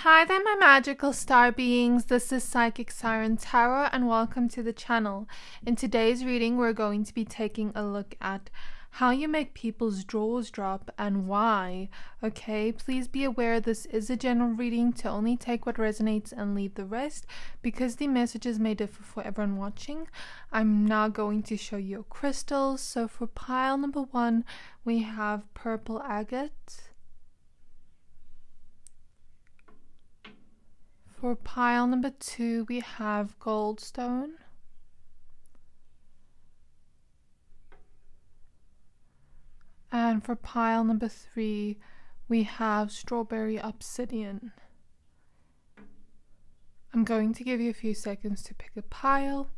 Hi there, my magical star beings. This is Psychic Siren Tarot and welcome to the channel. In today's reading, we're going to be taking a look at how you make people's jaws drop and why. Okay, please be aware this is a general reading to only take what resonates and leave the rest because the messages may differ for everyone watching. I'm now going to show you crystals. So for pile number 1, we have purple agate. For pile number 2, we have Goldstone. And for pile number 3, we have Strawberry Obsidian. I'm going to give you a few seconds to pick a pile.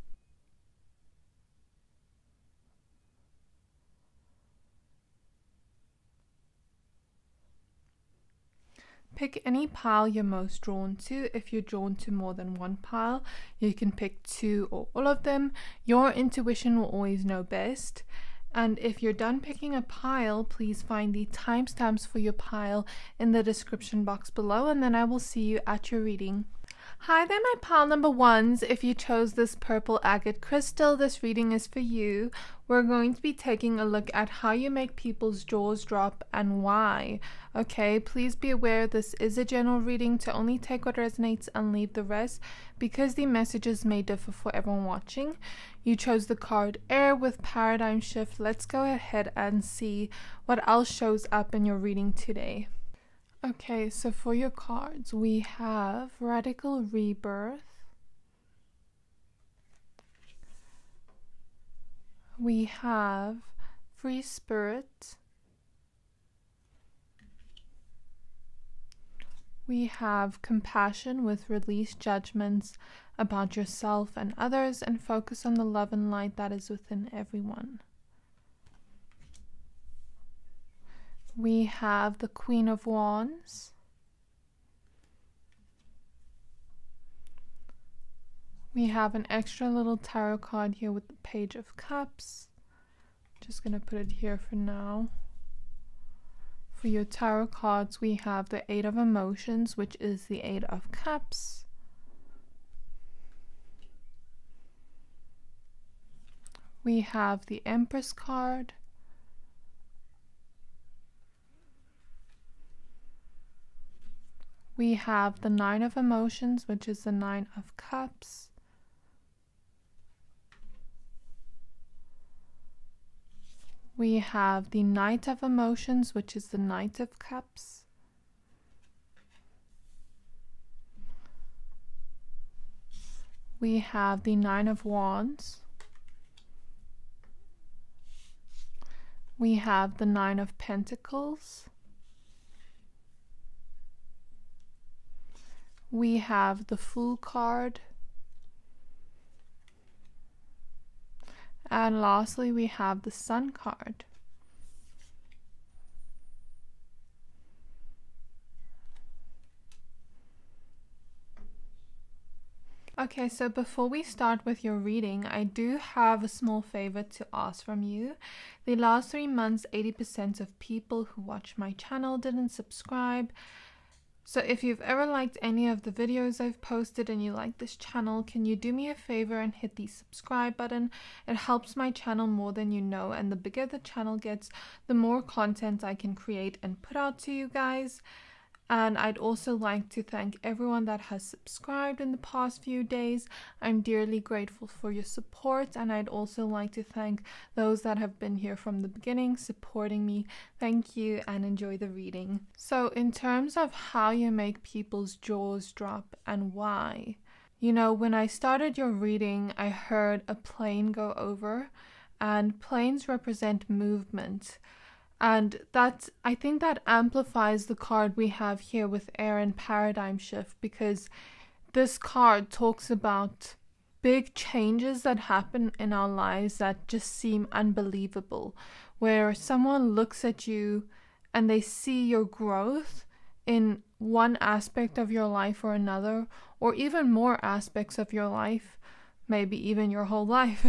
Pick any pile you're most drawn to. If you're drawn to more than one pile, you can pick 2 or all of them. Your intuition will always know best. And if you're done picking a pile, please find the timestamps for your pile in the description box below, and then I will see you at your reading. Hi there, my pile number 1s. If you chose this purple agate crystal, this reading is for you. We're going to be taking a look at how you make people's jaws drop and why. Okay, please be aware this is a general reading to only take what resonates and leave the rest because the messages may differ for everyone watching. You chose the card Air with Paradigm Shift. Let's go ahead and see what else shows up in your reading today. Okay, so for your cards, we have Radical Rebirth. We have Free Spirit. We have Compassion with Release Judgments about yourself and others and focus on the love and light that is within everyone. We have the Queen of Wands. We have an extra little tarot card here with the Page of Cups. Just going to put it here for now. For your tarot cards, we have the 8 of Emotions, which is the 8 of Cups. We have the Empress card. We have the 9 of Emotions, which is the 9 of Cups. We have the Knight of Emotions, which is the Knight of Cups. We have the 9 of Wands. We have the 9 of Pentacles. We have the Fool card. And lastly, we have the Sun card. Okay, so before we start with your reading, I do have a small favor to ask from you. The last 3 months, 80% of people who watch my channel didn't subscribe. So if you've ever liked any of the videos I've posted and you like this channel, can you do me a favor and hit the subscribe button? It helps my channel more than you know, and the bigger the channel gets, the more content I can create and put out to you guys. And I'd also like to thank everyone that has subscribed in the past few days. I'm dearly grateful for your support, and I'd also like to thank those that have been here from the beginning supporting me. Thank you and enjoy the reading. So in terms of how you make people's jaws drop and why, you know, when I started your reading, I heard a plane go over, and planes represent movement. And I think that amplifies the card we have here with Air and Paradigm Shift, because this card talks about big changes that happen in our lives that just seem unbelievable, where someone looks at you and they see your growth in one aspect of your life or another, or even more aspects of your life, maybe even your whole life.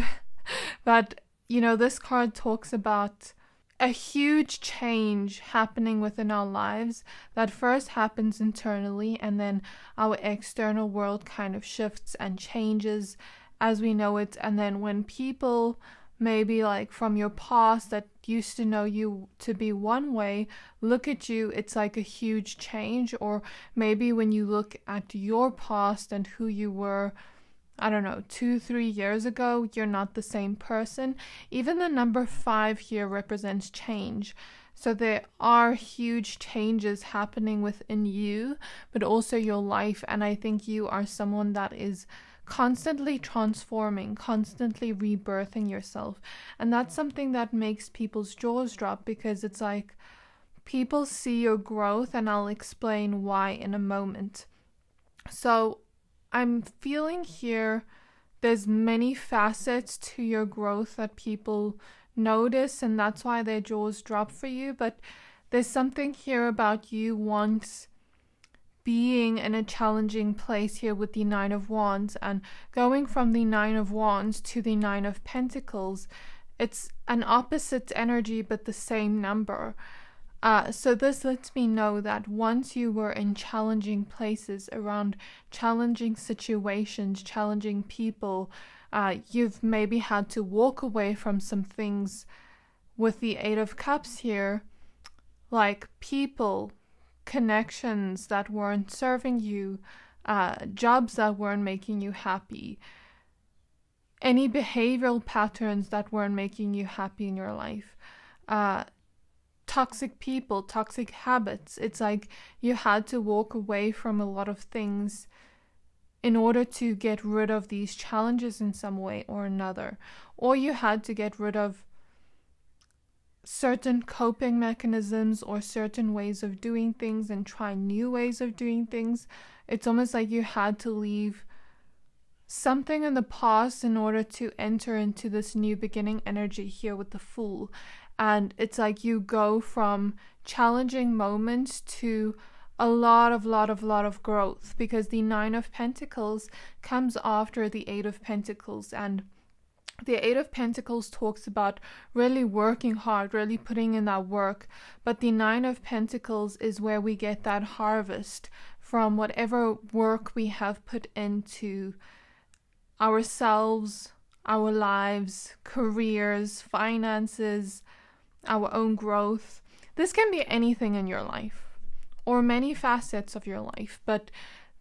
But, you know, this card talks about a huge change happening within our lives that first happens internally, and then our external world kind of shifts and changes as we know it. And then when people maybe like from your past that used to know you to be one way look at you, it's like a huge change. Or maybe when you look at your past and who you were, I don't know, 2-3 years ago, you're not the same person. Even the number 5 here represents change. So there are huge changes happening within you, but also your life. And I think you are someone that is constantly transforming, constantly rebirthing yourself. And that's something that makes people's jaws drop, because it's like people see your growth, and I'll explain why in a moment. So I'm feeling here there's many facets to your growth that people notice, and that's why their jaws drop for you. But there's something here about you once being in a challenging place here with the 9 of Wands, and going from the 9 of Wands to the 9 of Pentacles. It's an opposite energy but the same number. So this lets me know that once you were in challenging places, around challenging situations, challenging people, you've maybe had to walk away from some things. With the 8 of Cups here, like people, connections that weren't serving you, jobs that weren't making you happy, any behavioral patterns that weren't making you happy in your life, toxic people, toxic habits. It's like you had to walk away from a lot of things in order to get rid of these challenges in some way or another. Or you had to get rid of certain coping mechanisms or certain ways of doing things and try new ways of doing things. It's almost like you had to leave something in the past in order to enter into this new beginning energy here with the Fool. And it's like you go from challenging moments to a lot of growth, because the 9 of Pentacles comes after the 8 of Pentacles. And the 8 of Pentacles talks about really working hard, really putting in that work. But the 9 of Pentacles is where we get that harvest from whatever work we have put into ourselves, our lives, careers, finances, our own growth. This can be anything in your life or many facets of your life, but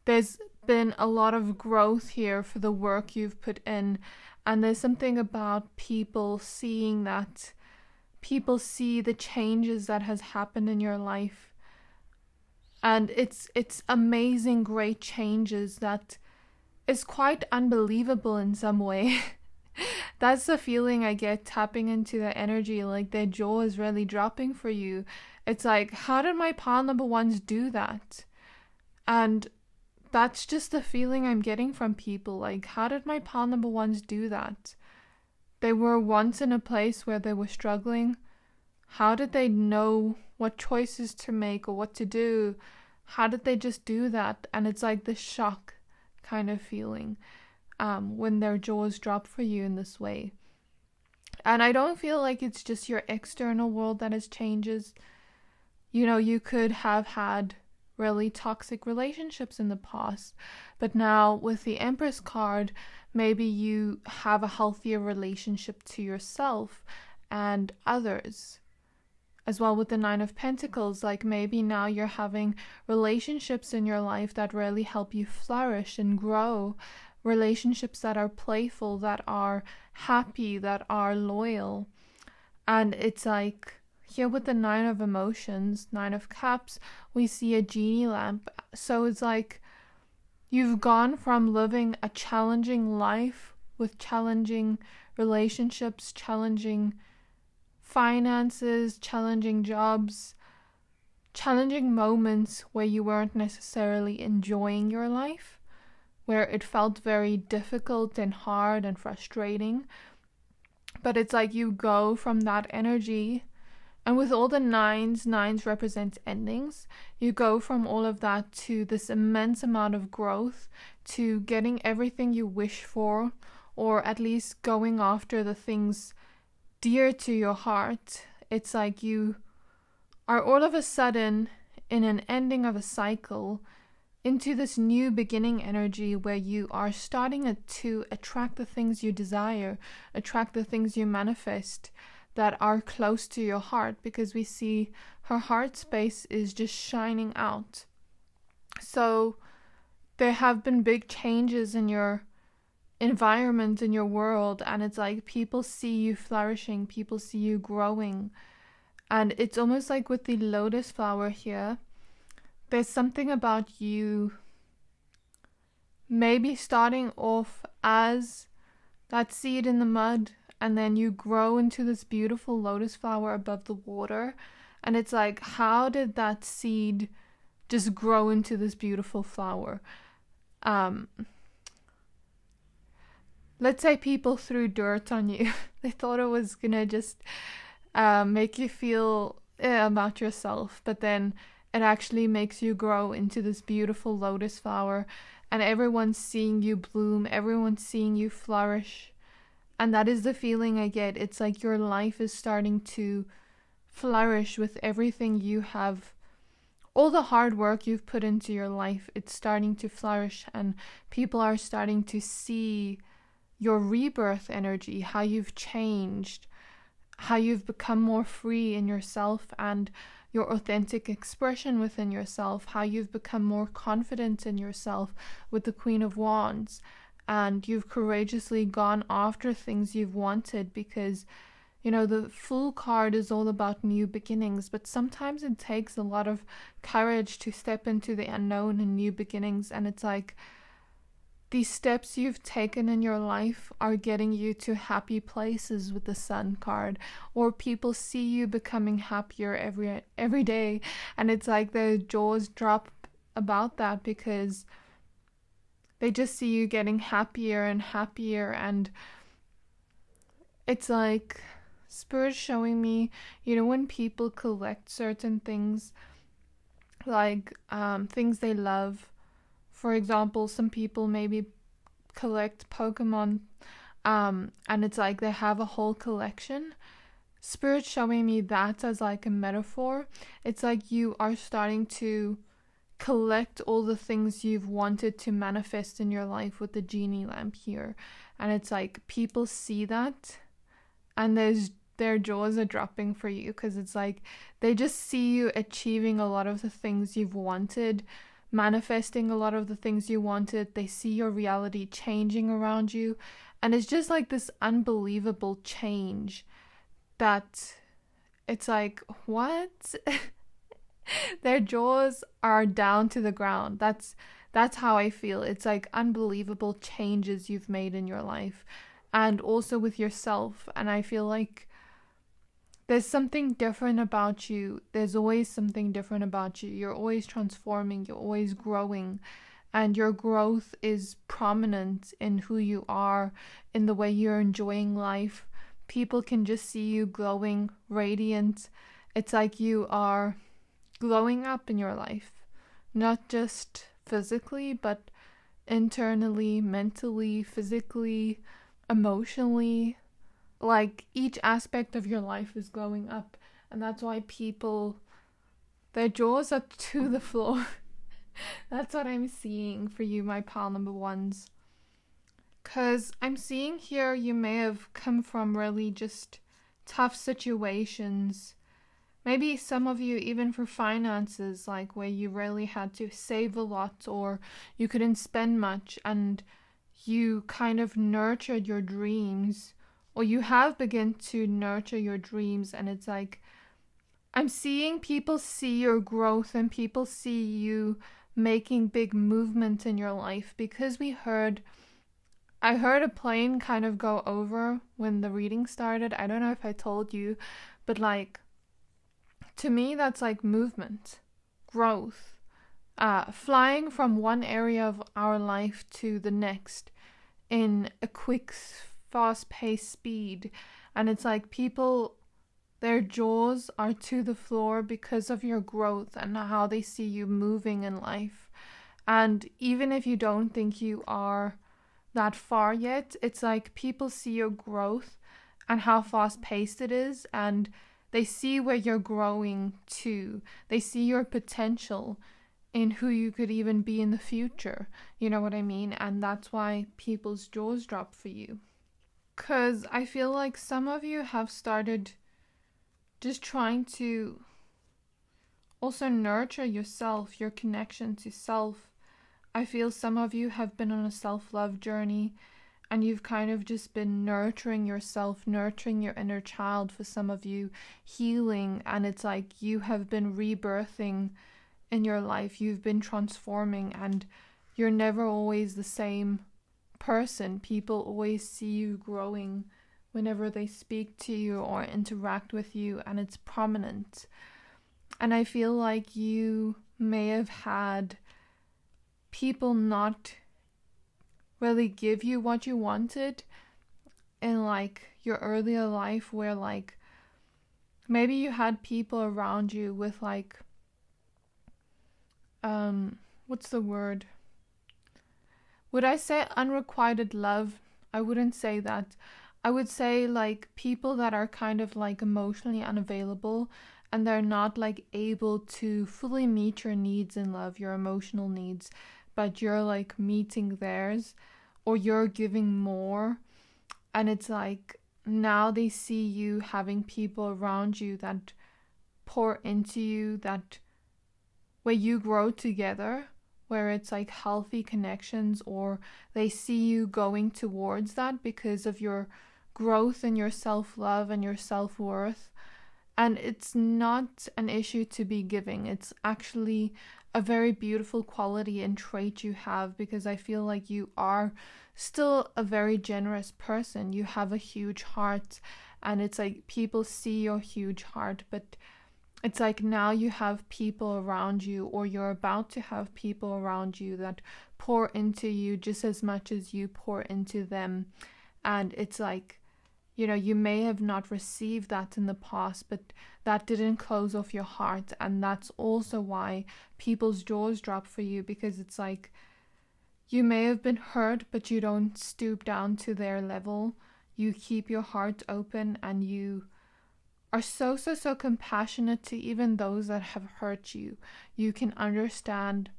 there's been a lot of growth here for the work you've put in. And there's something about people seeing that. People see the changes that has happened in your life, and it's amazing, great changes that is quite unbelievable in some way. That's the feeling I get tapping into the energy, like their jaw is really dropping for you. It's like, how did my pile number ones do that? And that's just the feeling I'm getting from people. Like, how did my pile number ones do that? They were once in a place where they were struggling. How did they know what choices to make or what to do? How did they just do that? And it's like the shock kind of feeling when their jaws drop for you in this way. And I don't feel like it's just your external world that has changes. You know, you could have had really toxic relationships in the past, but now with the Empress card, maybe you have a healthier relationship to yourself and others. As well with the 9 of Pentacles, like maybe now you're having relationships in your life that really help you flourish and grow, relationships that are playful, that are happy, that are loyal. And it's like here with the 9 of Emotions, 9 of Cups, we see a genie lamp. So it's like you've gone from living a challenging life with challenging relationships, challenging finances, challenging jobs, challenging moments where you weren't necessarily enjoying your life, where it felt very difficult and hard and frustrating. But it's like you go from that energy, and with all the nines represent endings. You go from all of that to this immense amount of growth, to getting everything you wish for, or at least going after the things dear to your heart. It's like you are all of a sudden in an ending of a cycle into this new beginning energy where you are starting to attract the things you desire, attract the things you manifest that are close to your heart, because we see her heart space is just shining out. So there have been big changes in your environment, in your world, and it's like people see you flourishing, people see you growing. And it's almost like with the lotus flower here, there's something about you maybe starting off as that seed in the mud, and then you grow into this beautiful lotus flower above the water. And it's like, how did that seed just grow into this beautiful flower? Let's say people threw dirt on you. They thought it was gonna just make you feel about yourself, but then it actually makes you grow into this beautiful lotus flower, and everyone's seeing you bloom, everyone's seeing you flourish. And that is the feeling I get. It's like your life is starting to flourish with everything you have, all the hard work you've put into your life. It's starting to flourish, and people are starting to see your rebirth energy, how you've changed, how you've become more free in yourself and your authentic expression within yourself, how you've become more confident in yourself with the Queen of Wands, and you've courageously gone after things you've wanted, because, you know, the Fool card is all about new beginnings, but sometimes it takes a lot of courage to step into the unknown and new beginnings. And it's like these steps you've taken in your life are getting you to happy places with the Sun card, or people see you becoming happier every day, and it's like their jaws drop about that, because they just see you getting happier and happier. And it's like Spirit showing me, you know, when people collect certain things, like things they love. For example, some people maybe collect Pokemon, and it's like they have a whole collection. Spirit showing me that as like a metaphor. It's like you are starting to collect all the things you've wanted to manifest in your life with the genie lamp here. And it's like people see that, and their jaws are dropping for you, because it's like they just see you achieving a lot of the things you've wanted, manifesting a lot of the things you wanted. They see your reality changing around you, and it's just like this unbelievable change that it's like, what? Their jaws are down to the ground. That's how I feel. It's like unbelievable changes you've made in your life, and also with yourself. And I feel like there's something different about you. There's always something different about you. You're always transforming. You're always growing. And your growth is prominent in who you are, in the way you're enjoying life. People can just see you glowing, radiant. It's like you are glowing up in your life. Not just physically, but internally, mentally, physically, emotionally. Like each aspect of your life is glowing up, and that's why people, their jaws are to the floor. That's what I'm seeing for you, my pile number ones. Because I'm seeing here you may have come from really just tough situations. Maybe some of you even for finances, like where you really had to save a lot, or you couldn't spend much, and you kind of nurtured your dreams, or you have begun to nurture your dreams. And it's like, I'm seeing people see your growth, and people see you making big movement in your life, because I heard a plane kind of go over when the reading started. I don't know if I told you, but like, to me, that's like movement, growth, flying from one area of our life to the next in a quick, fast-paced speed. And it's like people, their jaws are to the floor because of your growth and how they see you moving in life. And even if you don't think you are that far yet, it's like people see your growth and how fast-paced it is, and they see where you're growing to. They see your potential in who you could even be in the future. You know what I mean? And that's why people's jaws drop for you. Because I feel like some of you have started just trying to also nurture yourself, your connection to self. I feel some of you have been on a self-love journey, and you've kind of just been nurturing yourself, nurturing your inner child, for some of you, healing. And it's like you have been rebirthing in your life. You've been transforming, and you're never always the same person. People always see you growing whenever they speak to you or interact with you, and it's prominent. And I feel like you may have had people not really give you what you wanted in like your earlier life, where like maybe you had people around you with like what's the word? Would I say unrequited love? I wouldn't say that. I would say like people that are kind of like emotionally unavailable, and they're not like able to fully meet your needs in love, your emotional needs, but you're like meeting theirs, or you're giving more. And it's like now they see you having people around you that pour into you, that where you grow together, where it's like healthy connections, or they see you going towards that because of your growth and your self-love and your self-worth. And it's not an issue to be giving. It's actually a very beautiful quality and trait you have, because I feel like you are still a very generous person. You have a huge heart, and it's like people see your huge heart, but it's like now you have people around you, or you're about to have people around you that pour into you just as much as you pour into them. And it's like, you know, you may have not received that in the past, but that didn't close off your heart. And that's also why people's jaws drop for you, because it's like you may have been hurt, but you don't stoop down to their level. You keep your heart open, and you are so compassionate to even those that have hurt you. You can understand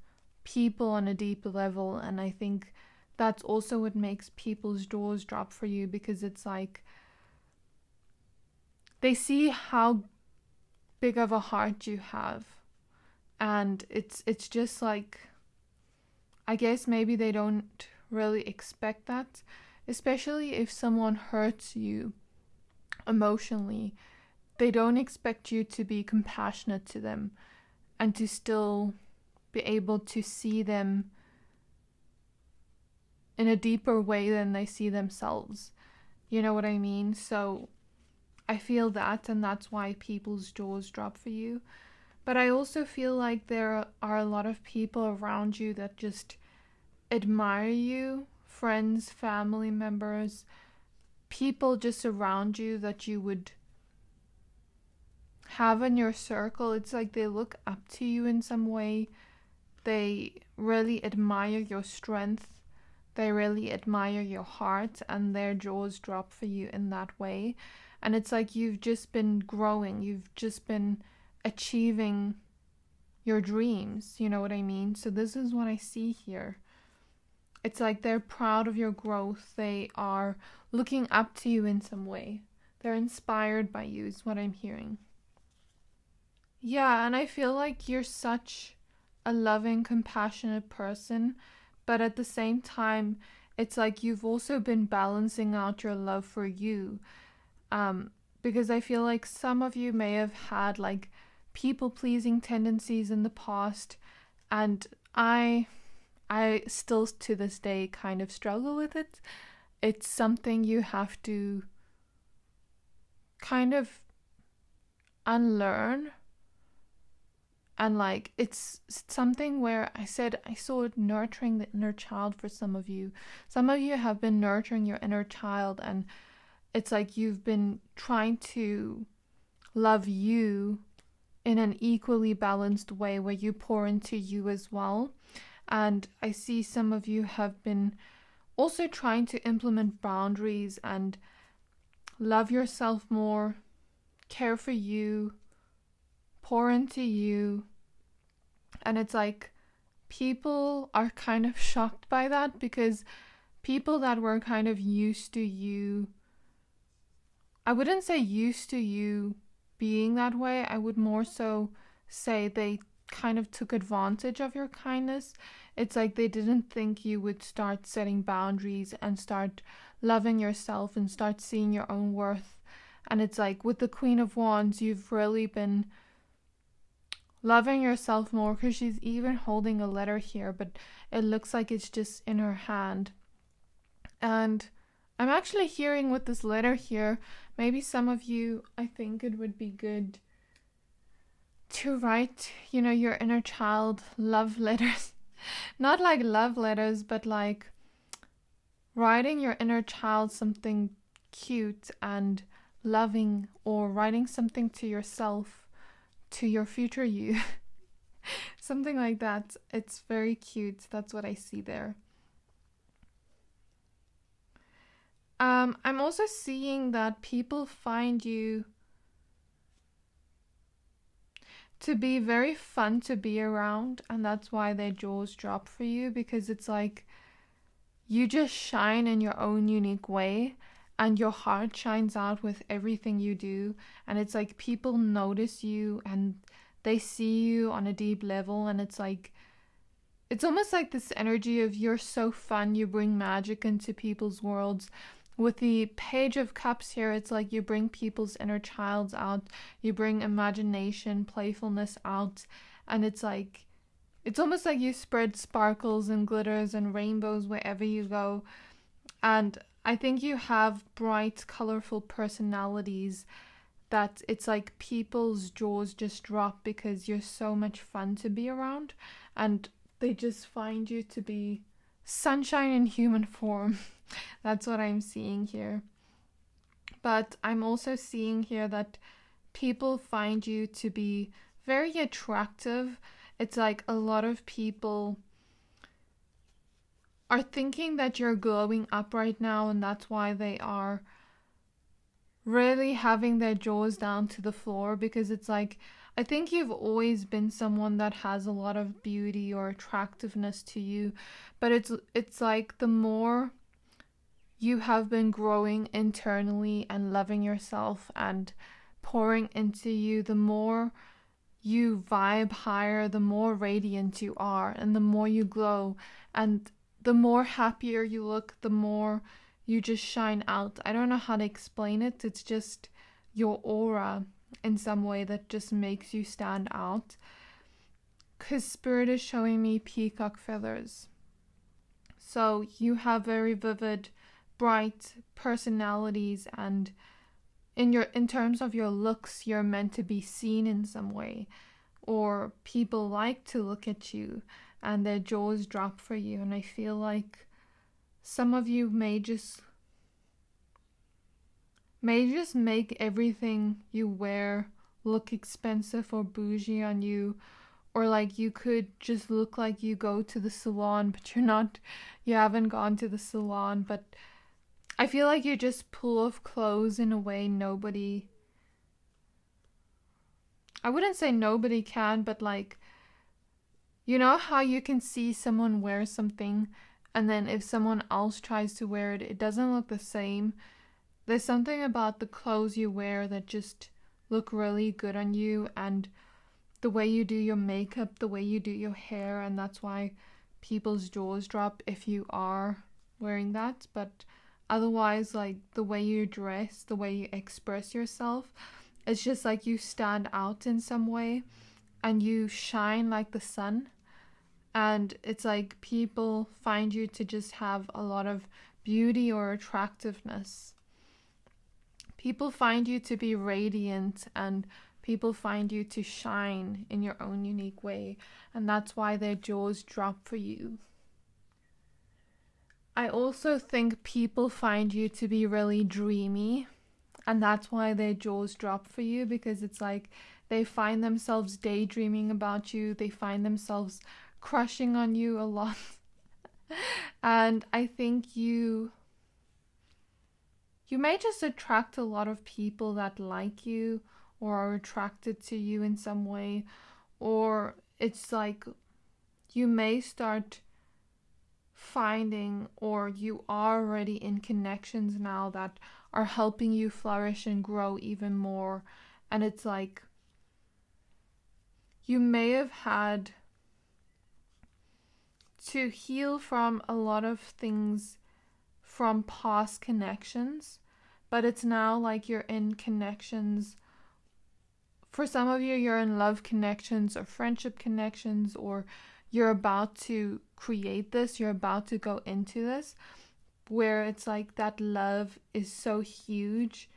people on a deep level, and I think that's also what makes people's jaws drop for you, because it's like they see how big of a heart you have, and it's just like, I guess maybe they don't really expect that, especially if someone hurts you emotionally. They don't expect you to be compassionate to them and to still be able to see them in a deeper way than they see themselves. You know what I mean? So I feel that, and that's why people's jaws drop for you. But I also feel like there are a lot of people around you that just admire you, friends, family members, people just around you that you would have in your circle. It's like they look up to you in some way. They really admire your strength. They really admire your heart, and their jaws drop for you in that way. And it's like you've just been growing. You've just been achieving your dreams. You know what I mean? So this is what I see here. It's like they're proud of your growth. They are looking up to you in some way. They're inspired by you is what I'm hearing. Yeah, and I feel like you're such a loving, compassionate person, but at the same time, it's like you've also been balancing out your love for you. Because I feel like some of you may have had like people-pleasing tendencies in the past, and I still to this day kind of struggle with it. It's something you have to kind of unlearn. And like, it's something where I saw it nurturing the inner child for some of you. Some of you have been nurturing your inner child, and it's like you've been trying to love you in an equally balanced way where you pour into you as well. And I see some of you have been also trying to implement boundaries and love yourself more, care for you, pour into you. And it's like people are kind of shocked by that, because people that were kind of used to you, I wouldn't say used to you being that way, I would more so say they kind of took advantage of your kindness. It's like they didn't think you would start setting boundaries and start loving yourself and start seeing your own worth. And it's like with the Queen of Wands, you've really been loving yourself more, because she's even holding a letter here, but it looks like it's just in her hand. And I'm actually hearing with this letter here, maybe some of you, I think it would be good to write, you know, your inner child love letters. Not like love letters, but like writing your inner child something cute and loving, or writing something to yourself, to your future you. Something like that. It's very cute. That's what I see there. I'm also seeing that people find you to be very fun to be around, and that's why their jaws drop for you, because it's like you just shine in your own unique way, and your heart shines out with everything you do. And it's like people notice you and they see you on a deep level, and it's like, it's almost like this energy of you're so fun, you bring magic into people's worlds. With the Page of Cups here, it's like you bring people's inner childs out, you bring imagination, playfulness out, and it's like, it's almost like you spread sparkles and glitters and rainbows wherever you go. And I think you have bright, colorful personalities that it's like people's jaws just drop because you're so much fun to be around, and they just find you to be sunshine in human form. That's what I'm seeing here. But I'm also seeing here that people find you to be very attractive. It's like a lot of people are thinking that you're glowing up right now, and that's why they are really having their jaws down to the floor, because it's like, I think you've always been someone that has a lot of beauty or attractiveness to you, but it's like the more you have been growing internally and loving yourself and pouring into you, the more you vibe higher, the more radiant you are, and the more you glow, and the more happier you look, the more you just shine out. I don't know how to explain it. It's just your aura in some way that just makes you stand out. Because Spirit is showing me peacock feathers. So you have very vivid, bright personalities, and in terms of your looks, you're meant to be seen in some way, or people like to look at you and their jaws drop for you. And I feel like some of you may just make everything you wear look expensive or bougie on you, or like you could just look like you go to the salon, but you haven't gone to the salon. But I feel like you just pull off clothes in a way nobody, I wouldn't say nobody can, but like, you know how you can see someone wear something, and then if someone else tries to wear it, it doesn't look the same. There's something about the clothes you wear that just look really good on you, and the way you do your makeup, the way you do your hair, and that's why people's jaws drop if you are wearing that. But otherwise, like the way you dress, the way you express yourself, it's just like you stand out in some way and you shine like the sun. And it's like people find you to just have a lot of beauty or attractiveness. People find you to be radiant, and people find you to shine in your own unique way. And that's why their jaws drop for you. I also think people find you to be really dreamy, and that's why their jaws drop for you, because it's like they find themselves daydreaming about you. They find themselves crushing on you a lot. And I think you may just attract a lot of people that like you, or are attracted to you in some way, or it's like you may start finding, or you are already in connections now that are helping you flourish and grow even more. And it's like you may have had to heal from a lot of things from past connections, but it's now like you're in connections. For some of you, you're in love connections or friendship connections, or you're about to create this, you're about to go into this, where it's like that love is so huge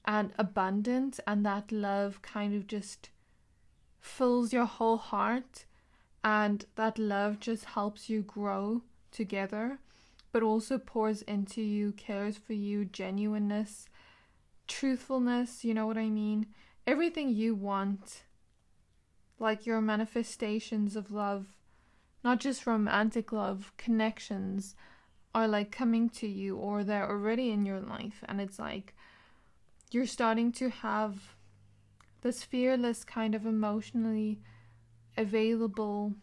and abundant, and that love kind of just fills your whole heart, and that love just helps you grow together, but also pours into you, cares for you, genuineness, truthfulness, you know what I mean? Everything you want, like your manifestations of love, not just romantic love, connections are like coming to you, or they're already in your life. And it's like you're starting to have this fearless kind of emotionally available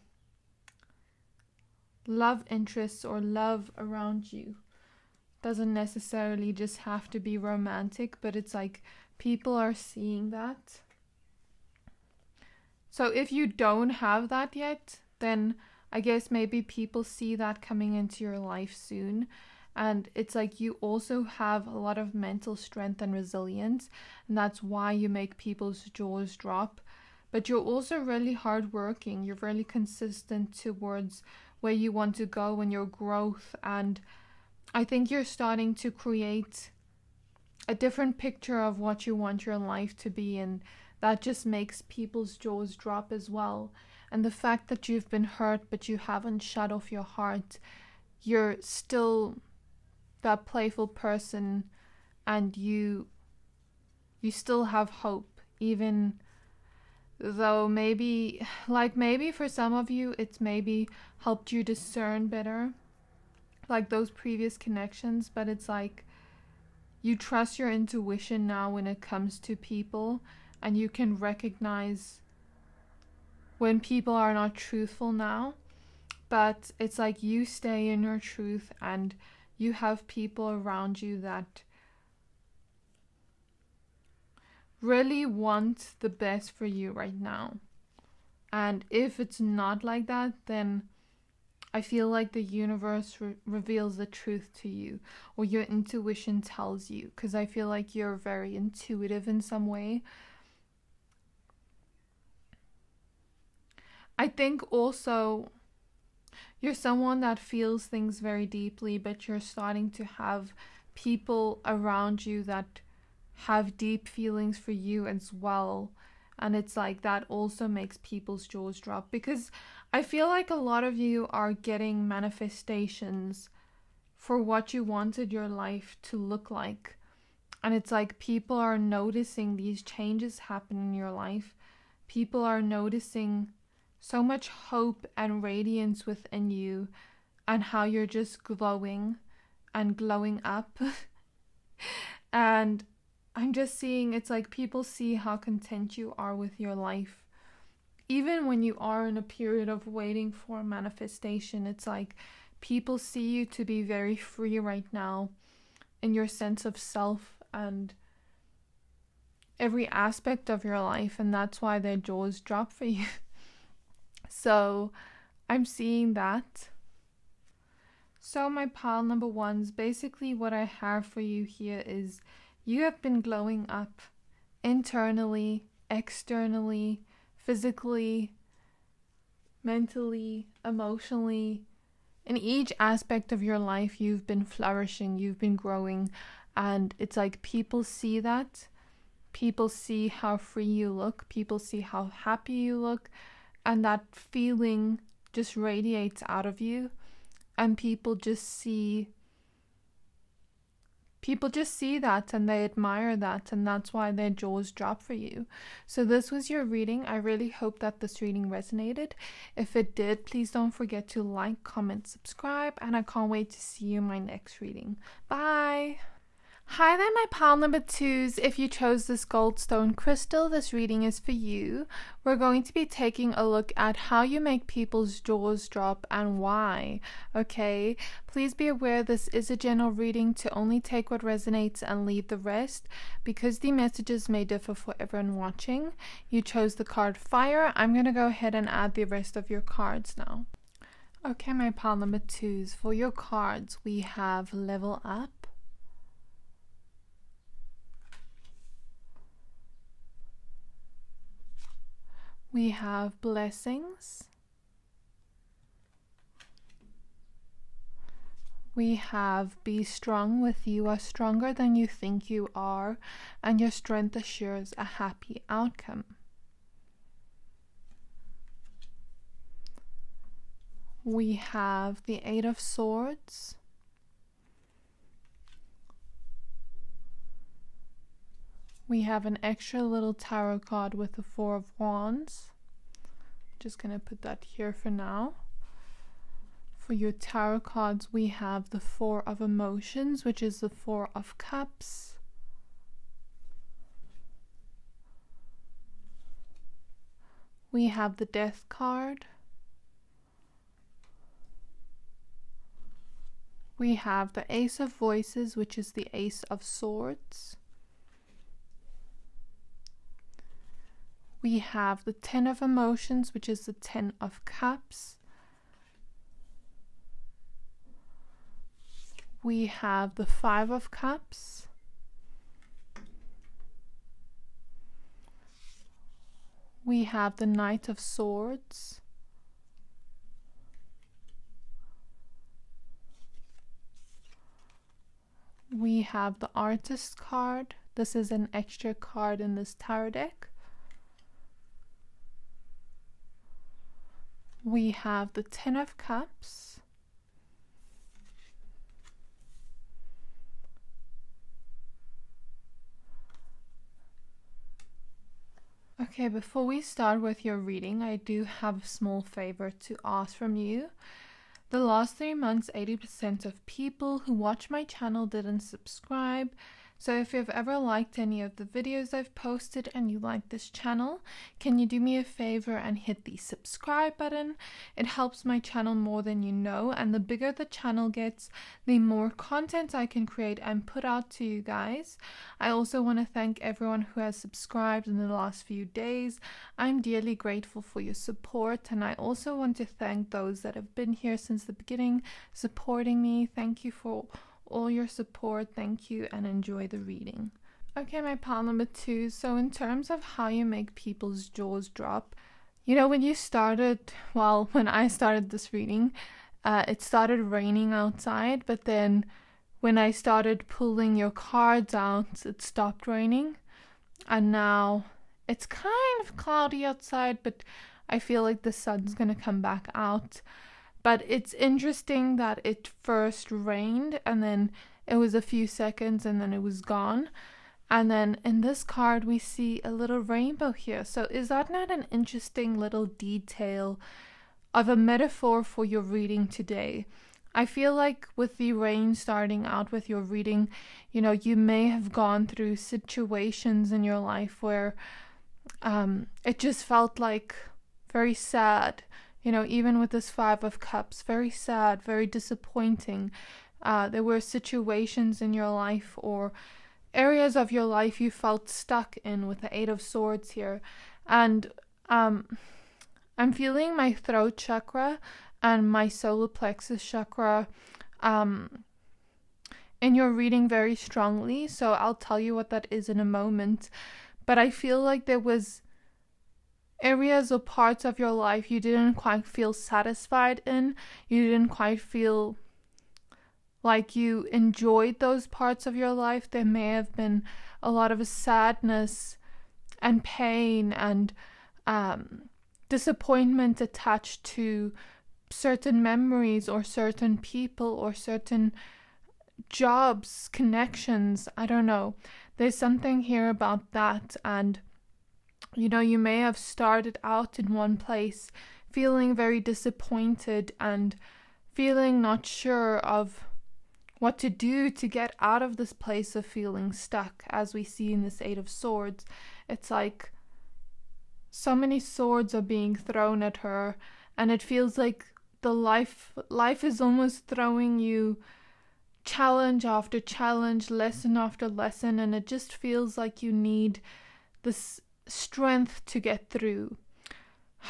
love interests or love around you. Doesn't necessarily just have to be romantic, but it's like people are seeing that. So if you don't have that yet, then I guess maybe people see that coming into your life soon. And it's like you also have a lot of mental strength and resilience, and that's why you make people's jaws drop. But you're also really hardworking. You're really consistent towards where you want to go and your growth. And I think you're starting to create a different picture of what you want your life to be, and that just makes people's jaws drop as well. And the fact that you've been hurt but you haven't shut off your heart, you're still that playful person, and you still have hope, even though maybe for some of you it's maybe helped you discern better like those previous connections, but it's like you trust your intuition now when it comes to people, and you can recognize when people are not truthful now. But it's like you stay in your truth, and you have people around you that really want the best for you right now. And if it's not like that, then I feel like the universe reveals the truth to you, or your intuition tells you, because I feel like you're very intuitive in some way. I think also you're someone that feels things very deeply, but you're starting to have people around you that have deep feelings for you as well. And it's like that also makes people's jaws drop, because I feel like a lot of you are getting manifestations for what you wanted your life to look like. And it's like people are noticing these changes happen in your life. People are noticing so much hope and radiance within you, and how you're just glowing and glowing up. And I'm just seeing, it's like people see how content you are with your life. Even when you are in a period of waiting for manifestation, it's like people see you to be very free right now in your sense of self and every aspect of your life, and that's why their jaws drop for you. So I'm seeing that. So my pile number ones, basically what I have for you here is you have been glowing up internally, externally, physically, mentally, emotionally. In each aspect of your life, you've been flourishing, you've been growing, and it's like people see that. People see how free you look, people see how happy you look, and that feeling just radiates out of you, and people just see that, and they admire that, and that's why their jaws drop for you. So this was your reading. I really hope that this reading resonated. If it did, please don't forget to like, comment, subscribe, and I can't wait to see you in my next reading. Bye! Hi there, my pile number 2s. If you chose this Goldstone crystal, this reading is for you. We're going to be taking a look at how you make people's jaws drop and why. Okay, please be aware this is a general reading to only take what resonates and leave the rest, because the messages may differ for everyone watching. You chose the card Fire. I'm going to go ahead and add the rest of your cards now. Okay, my pile number 2s. For your cards, we have Level Up. We have Blessings. We have Be Strong with You are stronger than you think you are, and your strength assures a happy outcome. We have the Eight of Swords. We have an extra little tarot card with the Four of Wands. Just going to put that here for now. For your tarot cards, we have the Four of Emotions, which is the Four of Cups. We have the Death card. We have the Ace of Voices, which is the Ace of Swords. We have the Ten of Emotions, which is the Ten of Cups. We have the Five of Cups. We have the Knight of Swords. We have the Artist card. This is an extra card in this tarot deck. We have the Ten of Cups. Okay, before we start with your reading, I do have a small favor to ask from you. The last 3 months, 80% of people who watch my channel didn't subscribe. So if you've ever liked any of the videos I've posted and you like this channel, can you do me a favor and hit the subscribe button? It helps my channel more than you know, and the bigger the channel gets, the more content I can create and put out to you guys. I also want to thank everyone who has subscribed in the last few days. I'm dearly grateful for your support, and I also want to thank those that have been here since the beginning, supporting me. Thank you for all your support. Thank you, and enjoy the reading. Okay, my pile number 2. So in terms of how you make people's jaws drop, you know, when I started this reading, it started raining outside, but then when I started pulling your cards out, it stopped raining, and now it's kind of cloudy outside, but I feel like the sun's gonna come back out. But it's interesting that it first rained and then it was a few seconds and then it was gone. And then in this card we see a little rainbow here. So is that not an interesting little detail of a metaphor for your reading today? I feel like with the rain starting out with your reading, you know, you may have gone through situations in your life where it just felt like very sad. You know, even with this Five of Cups, very sad, very disappointing. There were situations in your life or areas of your life you felt stuck in with the Eight of Swords here. And I'm feeling my throat chakra and my solar plexus chakra in your reading very strongly. So I'll tell you what that is in a moment. But I feel like there was areas or parts of your life you didn't quite feel satisfied in. You didn't quite feel like you enjoyed those parts of your life. There may have been a lot of sadness and pain and disappointment attached to certain memories or certain people or certain jobs, connections. I don't know. There's something here about that. And you know, you may have started out in one place feeling very disappointed and feeling not sure of what to do to get out of this place of feeling stuck. As we see in this Eight of Swords, it's like so many swords are being thrown at her, and it feels like the life is almost throwing you challenge after challenge, lesson after lesson, and it just feels like you need this strength to get through.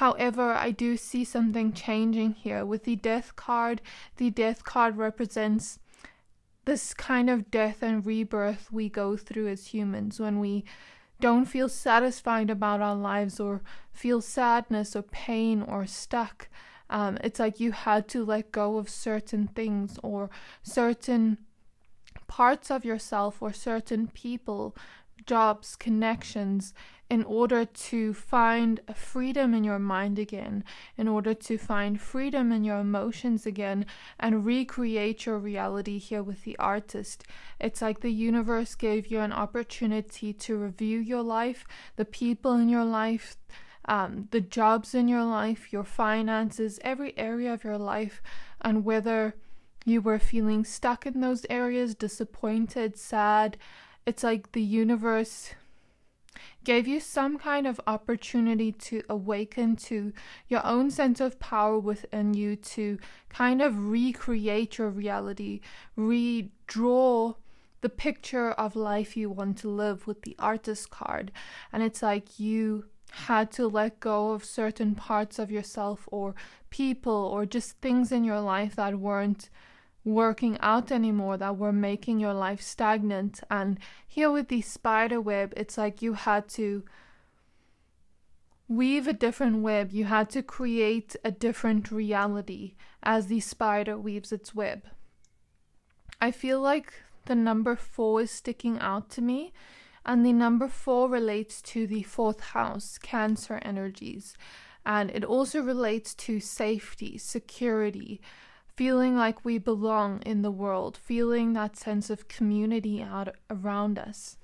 However, I do see something changing here with the Death card. The Death card represents this kind of death and rebirth we go through as humans when we don't feel satisfied about our lives, or feel sadness or pain or stuck. It's like you had to let go of certain things, or certain parts of yourself, or certain people, jobs, connections, in order to find a freedom in your mind again, in order to find freedom in your emotions again, and recreate your reality here with the Artist. It's like the universe gave you an opportunity to review your life, the people in your life, the jobs in your life, your finances, every area of your life, and whether you were feeling stuck in those areas, disappointed, sad. It's like the universe gave you some kind of opportunity to awaken to your own sense of power within you, to kind of recreate your reality, redraw the picture of life you want to live with the Artist card. And it's like you had to let go of certain parts of yourself, or people, or just things in your life that weren't working out anymore, that were making your life stagnant. And here with the spider web, it's like you had to weave a different web, you had to create a different reality as the spider weaves its web. I feel like the number 4 is sticking out to me, and the number 4 relates to the 4th house, Cancer energies, and it also relates to safety, security, feeling like we belong in the world, feeling that sense of community out around us.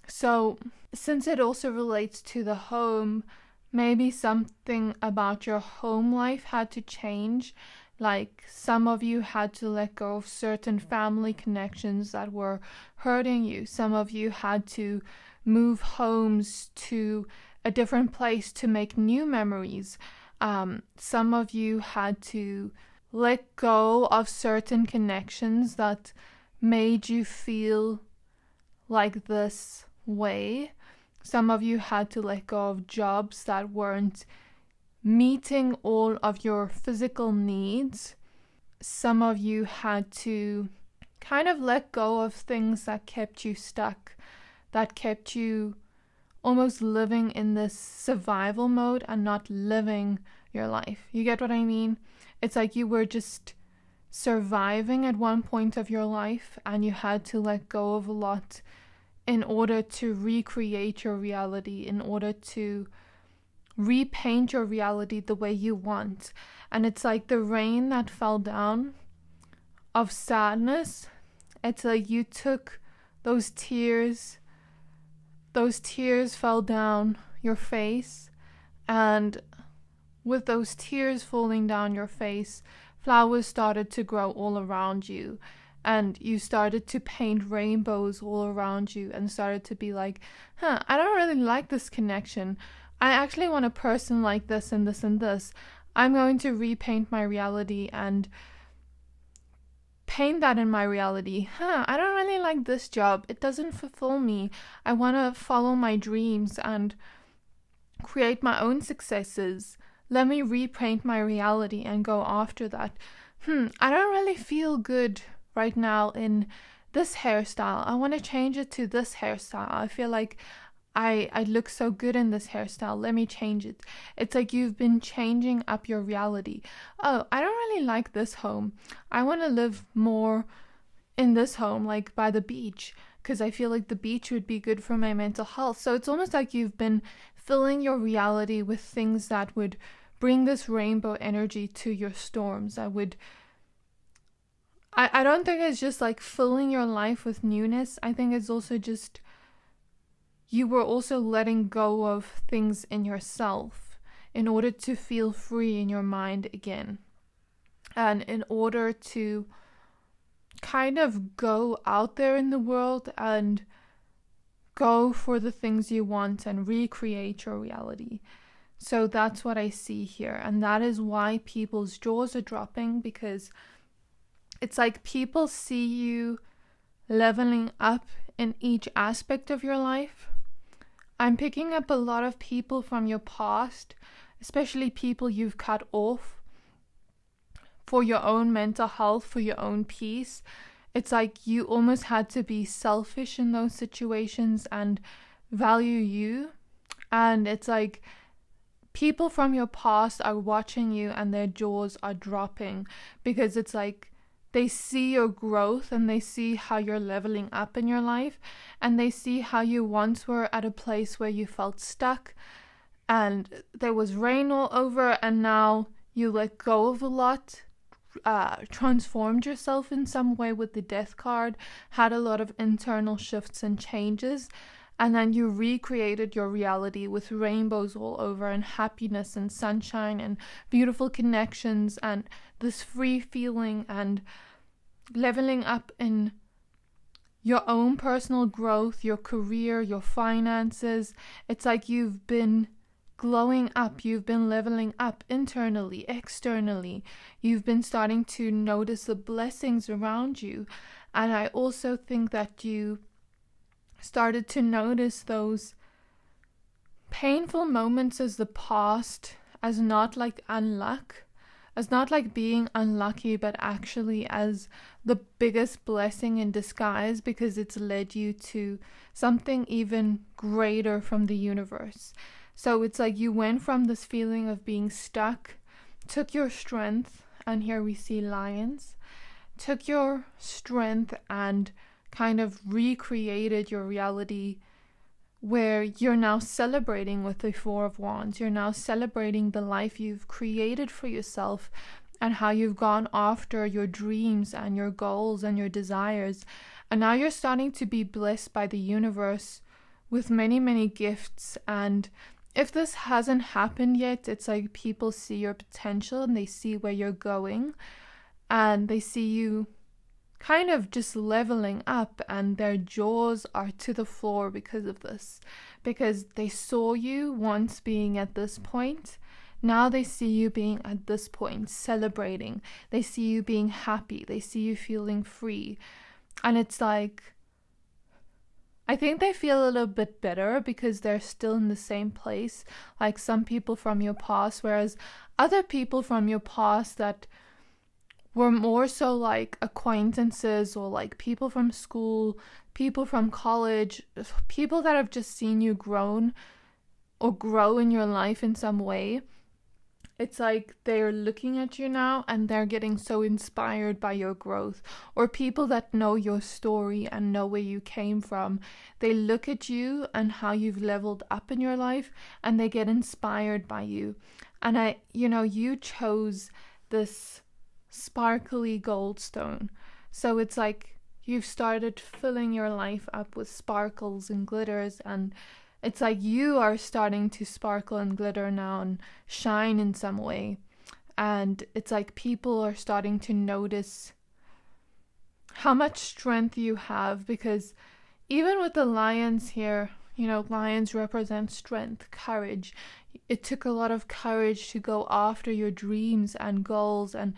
So since it also relates to the home, maybe something about your home life had to change. Like some of you had to let go of certain family connections that were hurting you. Some of you had to move homes to a different place to make new memories. Some of you had to let go of certain connections that made you feel like this way. Some of you had to let go of jobs that weren't meeting all of your physical needs. Some of you had to kind of let go of things that kept you stuck, that kept you almost living in this survival mode and not living your life. You get what I mean? It's like you were just surviving at one point of your life, and you had to let go of a lot in order to recreate your reality, in order to repaint your reality the way you want. And it's like the rain that fell down of sadness. It's like you took those tears fell down your face, and with those tears falling down your face, flowers started to grow all around you, and you started to paint rainbows all around you, and started to be like, I don't really like this connection. I actually want a person like this and this and this. I'm going to repaint my reality and paint that in my reality. I don't really like this job. It doesn't fulfill me. I want to follow my dreams and create my own successes. Let me repaint my reality and go after that. I don't really feel good right now in this hairstyle. I want to change it to this hairstyle. I feel like I look so good in this hairstyle. Let me change it. It's like you've been changing up your reality. Oh, I don't really like this home. I want to live more in this home, like by the beach, because I feel like the beach would be good for my mental health. So it's almost like you've been filling your reality with things that would bring this rainbow energy to your storms. I don't think it's just like filling your life with newness. I think it's also just you were also letting go of things in yourself in order to feel free in your mind again, and in order to kind of go out there in the world and go for the things you want and recreate your reality. So that's what I see here. And that is why people's jaws are dropping, because it's like people see you leveling up in each aspect of your life. I'm picking up a lot of people from your past, especially people you've cut off for your own mental health, for your own peace. It's like you almost had to be selfish in those situations and value you. And it's like people from your past are watching you and their jaws are dropping, because it's like they see your growth and they see how you're leveling up in your life, and they see how you once were at a place where you felt stuck and there was rain all over, and now you let go of a lot, transformed yourself in some way with the Death card, had a lot of internal shifts and changes, and then you recreated your reality with rainbows all over and happiness and sunshine and beautiful connections and this free feeling and leveling up in your own personal growth, your career, your finances. It's like you've been glowing up, you've been leveling up internally, externally. You've been starting to notice the blessings around you. And I also think that you started to notice those painful moments as the past, as not like unluck, as not like being unlucky, but actually as the biggest blessing in disguise, because it's led you to something even greater from the universe. So it's like you went from this feeling of being stuck, took your strength, and here we see lions, took your strength and kind of recreated your reality, where you're now celebrating with the Four of Wands. You're now celebrating the life you've created for yourself and how you've gone after your dreams and your goals and your desires. And now you're starting to be blessed by the universe with many, many gifts. And if this hasn't happened yet, it's like people see your potential and they see where you're going and they see you kind of just leveling up, and their jaws are to the floor because of this, because they saw you once being at this point. Now they see you being at this point, celebrating. They see you being happy. They see you feeling free. And it's like, I think they feel a little bit better because they're still in the same place, like some people from your past, whereas other people from your past that were more so like acquaintances or like people from school, people from college, people that have just seen you grown or grow in your life in some way. It's like they're looking at you now and they're getting so inspired by your growth. Or people that know your story and know where you came from, they look at you and how you've leveled up in your life and they get inspired by you. And you chose this sparkly goldstone. So it's like you've started filling your life up with sparkles and glitters, and it's like you are starting to sparkle and glitter now and shine in some way. And it's like people are starting to notice how much strength you have, because even with the lions here, lions represent strength, courage. It took a lot of courage to go after your dreams and goals, and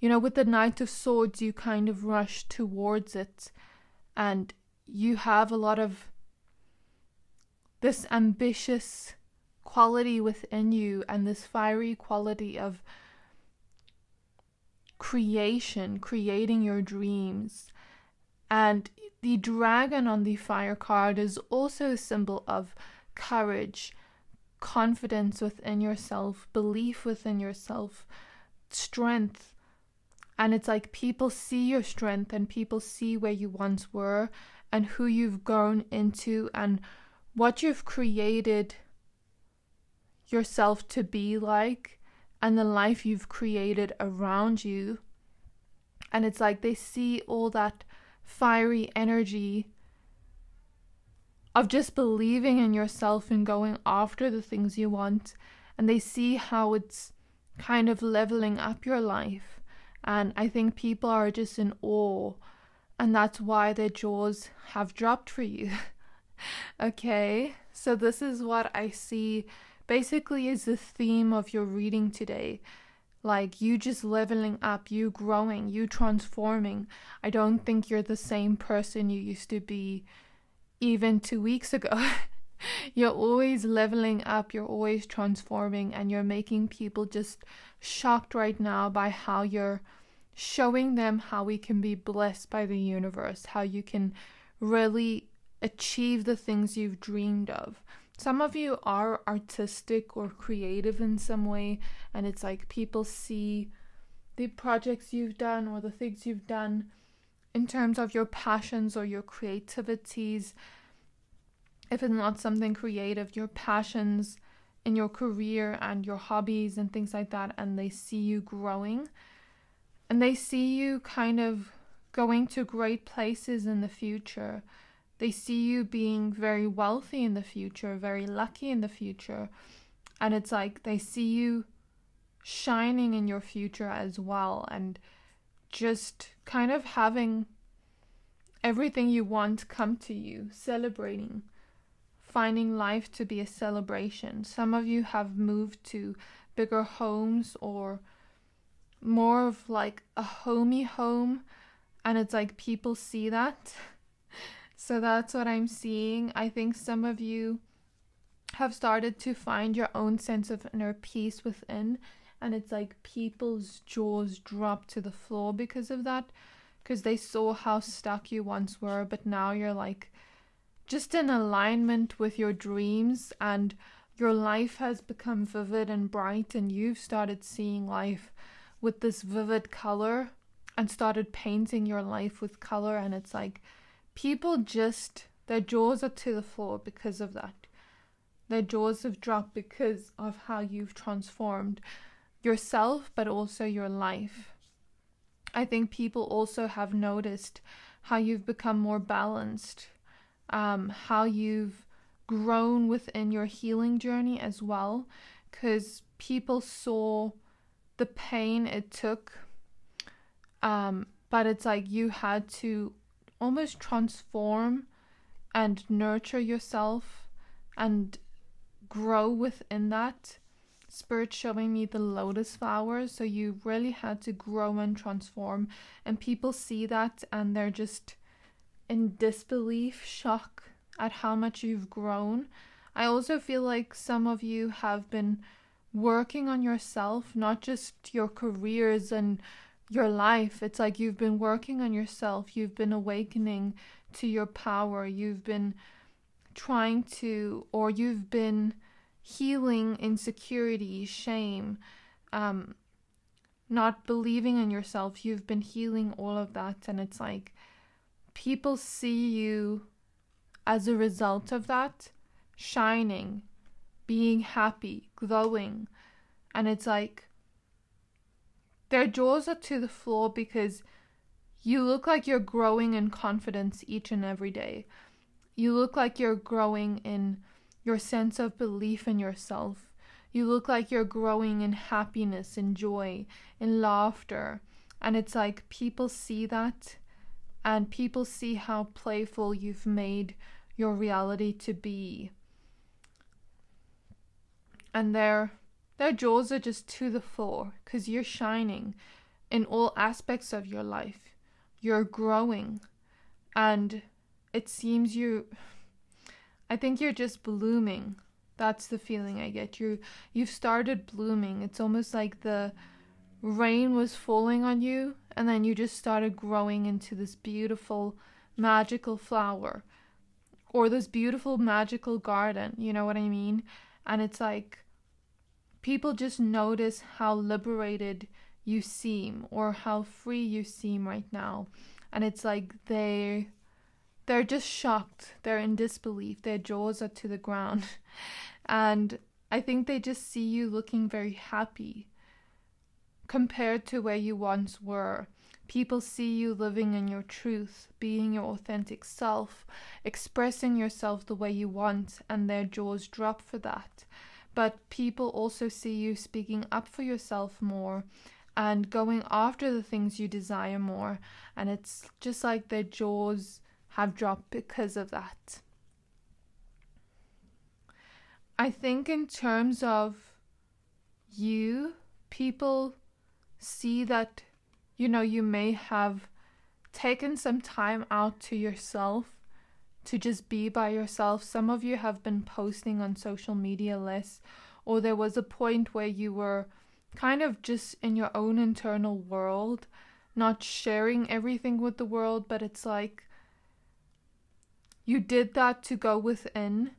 with the Knight of Swords, you kind of rush towards it, and you have a lot of this ambitious quality within you and this fiery quality of creating your dreams. And the dragon on the fire card is also a symbol of courage, confidence within yourself, belief within yourself, strength. And it's like people see your strength and people see where you once were and who you've grown into and what you've created yourself to be like and the life you've created around you. And it's like they see all that fiery energy of just believing in yourself and going after the things you want. And they see how it's kind of leveling up your life. And I think people are just in awe And that's why their jaws have dropped for you. Okay, so this is what I see basically is the theme of your reading today. Like you just leveling up, you growing, you transforming. I don't think you're the same person you used to be even 2 weeks ago. You're always leveling up, you're always transforming, and you're making people just shocked right now by how you're showing them how we can be blessed by the universe, how you can really achieve the things you've dreamed of. Some of you are artistic or creative in some way, and it's like people see the projects you've done or the things you've done in terms of your passions or your creativities. If it's not something creative, your passions in your career and your hobbies and things like that, and they see you growing, and they see you kind of going to great places in the future. They see you being very wealthy in the future, very lucky in the future. And it's like they see you shining in your future as well, and just kind of having everything you want come to you, celebrating, finding life to be a celebration. Some of you have moved to bigger homes or more of like a homey home, and it's like people see that. So that's what I'm seeing. I think some of you have started to find your own sense of inner peace within, and it's like people's jaws drop to the floor because of that, because they saw how stuck you once were, but now you're like just in alignment with your dreams, and your life has become vivid and bright, and you've started seeing life with this vivid color and started painting your life with color. And it's like people just, their jaws are to the floor because of that. Their jaws have dropped because of how you've transformed yourself, but also your life. I think people also have noticed how you've become more balanced, how you've grown within your healing journey as well, because people saw the pain it took, but it's like you had to almost transform and nurture yourself and grow within that. Spirit showing me the lotus flowers, so you really had to grow and transform, and people see that and they're just in disbelief, shock at how much you've grown. I also feel like some of you have been working on yourself, not just your careers and your life. It's like you've been working on yourself, you've been awakening to your power, you've been trying to, or you've been healing insecurity, shame, not believing in yourself. You've been healing all of that, and it's like people see you as a result of that, shining, being happy, glowing, and it's like their jaws are to the floor because you look like you're growing in confidence each and every day. You look like you're growing in your sense of belief in yourself. You look like you're growing in happiness, in joy, in laughter. And it's like people see that, and people see how playful you've made your reality to be. And their jaws are just to the floor because you're shining in all aspects of your life. You're growing, and it seems I think you're just blooming. That's the feeling I get. You've started blooming. It's almost like the rain was falling on you, and then you just started growing into this beautiful magical flower, or this beautiful magical garden, you know what I mean? And it's like people just notice how liberated you seem, or how free you seem right now. And it's like they're just shocked. They're in disbelief. Their jaws are to the ground. And I think they just see you looking very happy compared to where you once were. People see you living in your truth, being your authentic self, expressing yourself the way you want, and their jaws drop for that. But people also see you speaking up for yourself more and going after the things you desire more. And it's just like their jaws have dropped because of that. I think in terms of you, people see that, you know, you may have taken some time out to yourself to just be by yourself. Some of you have been posting on social media less, or there was a point where you were kind of just in your own internal world, not sharing everything with the world, but it's like you did that to go within,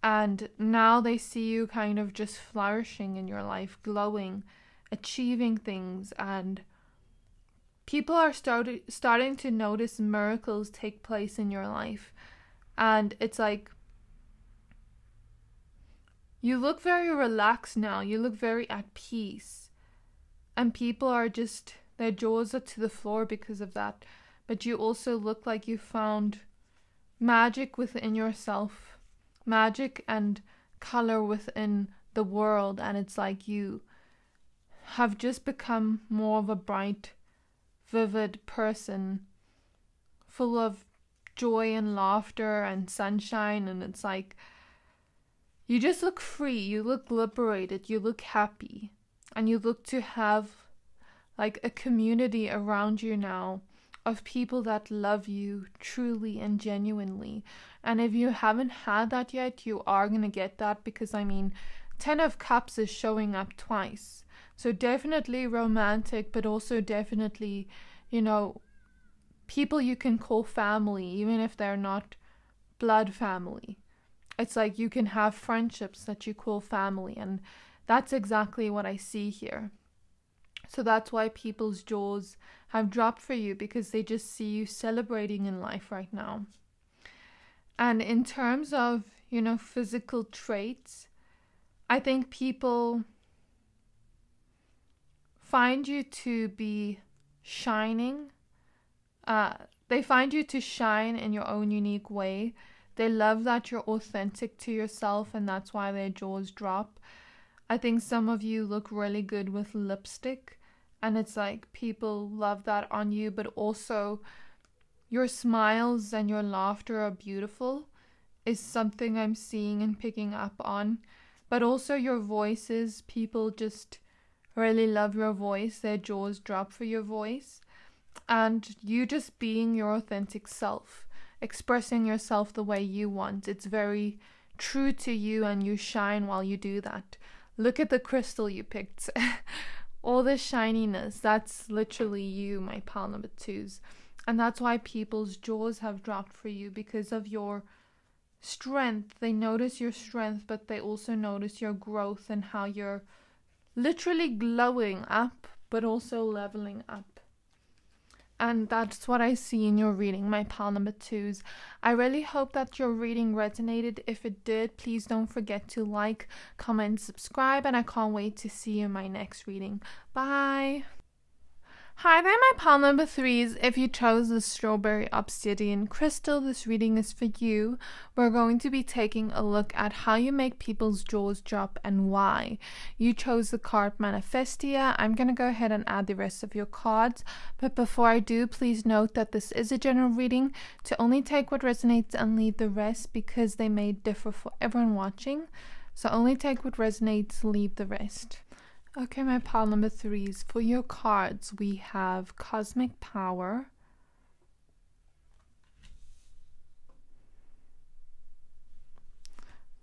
and now they see you kind of just flourishing in your life, glowing, achieving things, and people are starting to notice miracles take place in your life. And it's like, you look very relaxed now. You look very at peace. And people are just, their jaws are to the floor because of that. But you also look like you found magic within yourself. Magic and color within the world. And it's like you have just become more of a bright, vivid person, full of joy and laughter and sunshine. And it's like, you just look free, you look liberated, you look happy, and you look to have like a community around you now of people that love you truly and genuinely. And if you haven't had that yet, you are going to get that, because I mean, 10 of Cups is showing up twice. So definitely romantic, but also definitely, you know, people you can call family, even if they're not blood family. It's like you can have friendships that you call family, and that's exactly what I see here. So that's why people's jaws have dropped for you, because they just see you celebrating in life right now. And in terms of, you know, physical traits, I think people find you to be shining. They find you to shine in your own unique way. They love that you're authentic to yourself, and that's why their jaws drop. I think some of you look really good with lipstick, and it's like people love that on you, but also your smiles and your laughter are beautiful, is something I'm seeing and picking up on. But also your voices, people just really love your voice. Their jaws drop for your voice. And you just being your authentic self, expressing yourself the way you want. It's very true to you, and you shine while you do that. Look at the crystal you picked. All the shininess, that's literally you, my pile number 2s. And that's why people's jaws have dropped for you, because of your strength. They notice your strength, but they also notice your growth and how you're literally glowing up, but also leveling up. And that's what I see in your reading, my pile number 2s. I really hope that your reading resonated. If it did, please don't forget to like, comment, subscribe, and I can't wait to see you in my next reading. Bye! Hi there, my pile number 3s. If you chose the strawberry obsidian crystal, this reading is for you. We're going to be taking a look at how you make people's jaws drop and why. You chose the card Manifestia. I'm going to go ahead and add the rest of your cards. But before I do, please note that this is a general reading, to only take what resonates and leave the rest, because they may differ for everyone watching. So only take what resonates, leave the rest. Okay, my pile number 3s. For your cards, we have Cosmic Power,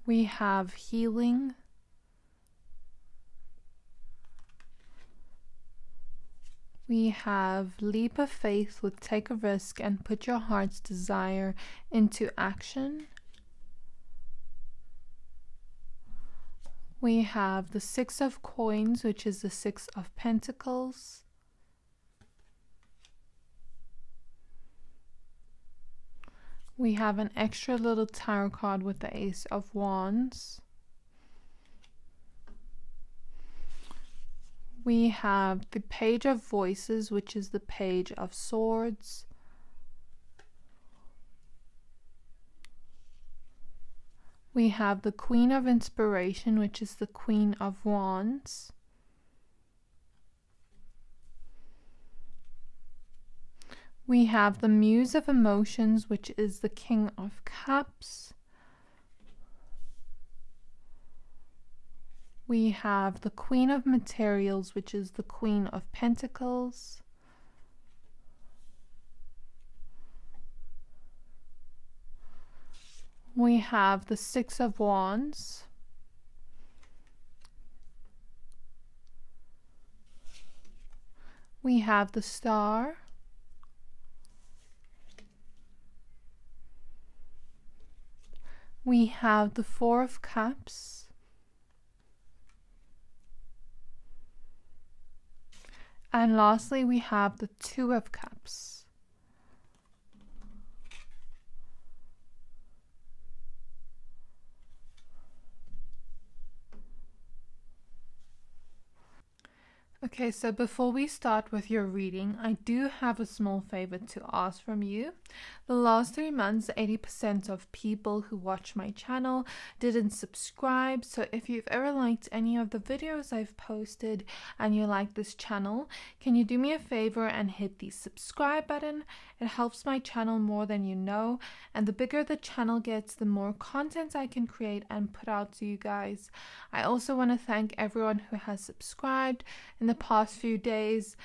we have Healing, we have Leap of Faith with Take a Risk and Put Your Heart's Desire into Action. We have the 6 of Coins, which is the 6 of Pentacles. We have an extra little tarot card with the Ace of Wands. We have the Page of Voices, which is the Page of Swords. We have the Queen of Inspiration, which is the Queen of Wands. We have the Muse of Emotions, which is the King of Cups. We have the Queen of Materials, which is the Queen of Pentacles. We have the Six of Wands. We have the Star. We have the Four of Cups. And lastly, we have the Two of Cups. Okay, so before we start with your reading, I do have a small favor to ask from you. The last 3 months, 80% of people who watch my channel didn't subscribe. So if you've ever liked any of the videos I've posted and you like this channel, can you do me a favor and hit the subscribe button? It helps my channel more than you know. And the bigger the channel gets, the more content I can create and put out to you guys. I also want to thank everyone who has subscribed in the past few days.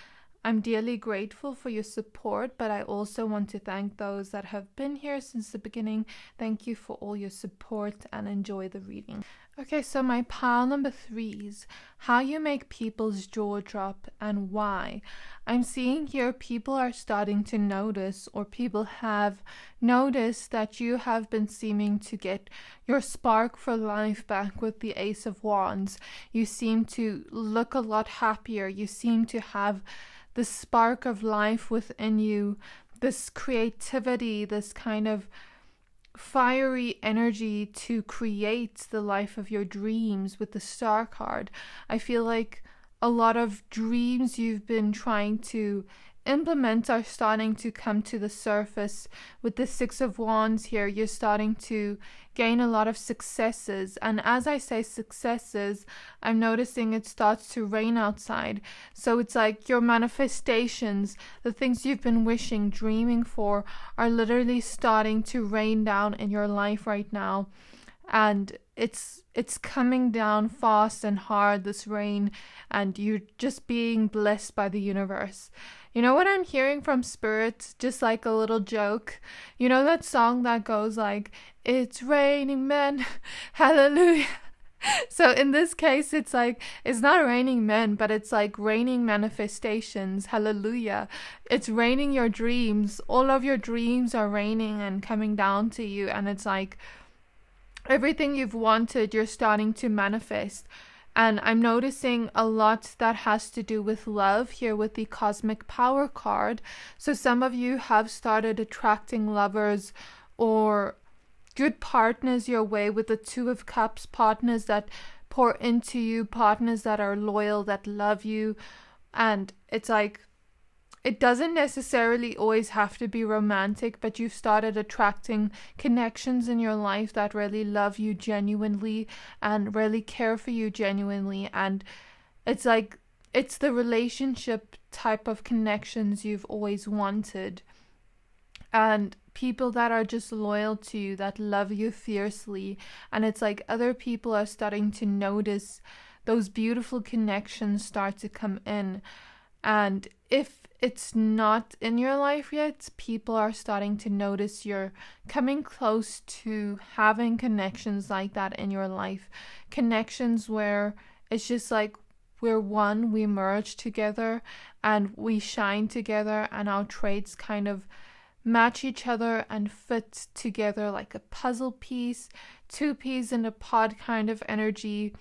I'm dearly grateful for your support, but I also want to thank those that have been here since the beginning. Thank you for all your support and enjoy the reading. Okay, so my pile number 3 is how you make people's jaw drop and why. I'm seeing here people are starting to notice, or people have noticed, that you have been seeming to get your spark for life back with the Ace of Wands. You seem to look a lot happier. You seem to have the spark of life within you, this creativity, this kind of fiery energy to create the life of your dreams with the Star card. I feel like a lot of dreams you've been trying to implement are starting to come to the surface. With the Six of Wands here, you're starting to gain a lot of successes, and as I say successes, I'm noticing it starts to rain outside. So it's like your manifestations, the things you've been wishing, dreaming for, are literally starting to rain down in your life right now. And it's coming down fast and hard, this rain, and you're just being blessed by the universe. You know what I'm hearing from Spirit? Just like a little joke. You know that song that goes like, "It's raining men, hallelujah." So in this case, it's like, it's not raining men, but it's like raining manifestations, hallelujah. It's raining your dreams. All of your dreams are raining and coming down to you, and it's like everything you've wanted, you're starting to manifest. And I'm noticing a lot that has to do with love here with the Cosmic Power card. So some of you have started attracting lovers or good partners your way with the Two of Cups, partners that pour into you, partners that are loyal, that love you. And it's like, it doesn't necessarily always have to be romantic, but you've started attracting connections in your life that really love you genuinely and really care for you genuinely. And it's like, it's the relationship type of connections you've always wanted. And people that are just loyal to you, that love you fiercely. And it's like other people are starting to notice those beautiful connections start to come in. And if it's not in your life yet, people are starting to notice you're coming close to having connections like that in your life. Connections where it's just like we're one, we merge together and we shine together, and our traits kind of match each other and fit together like a puzzle piece, two peas in a pod kind of energy.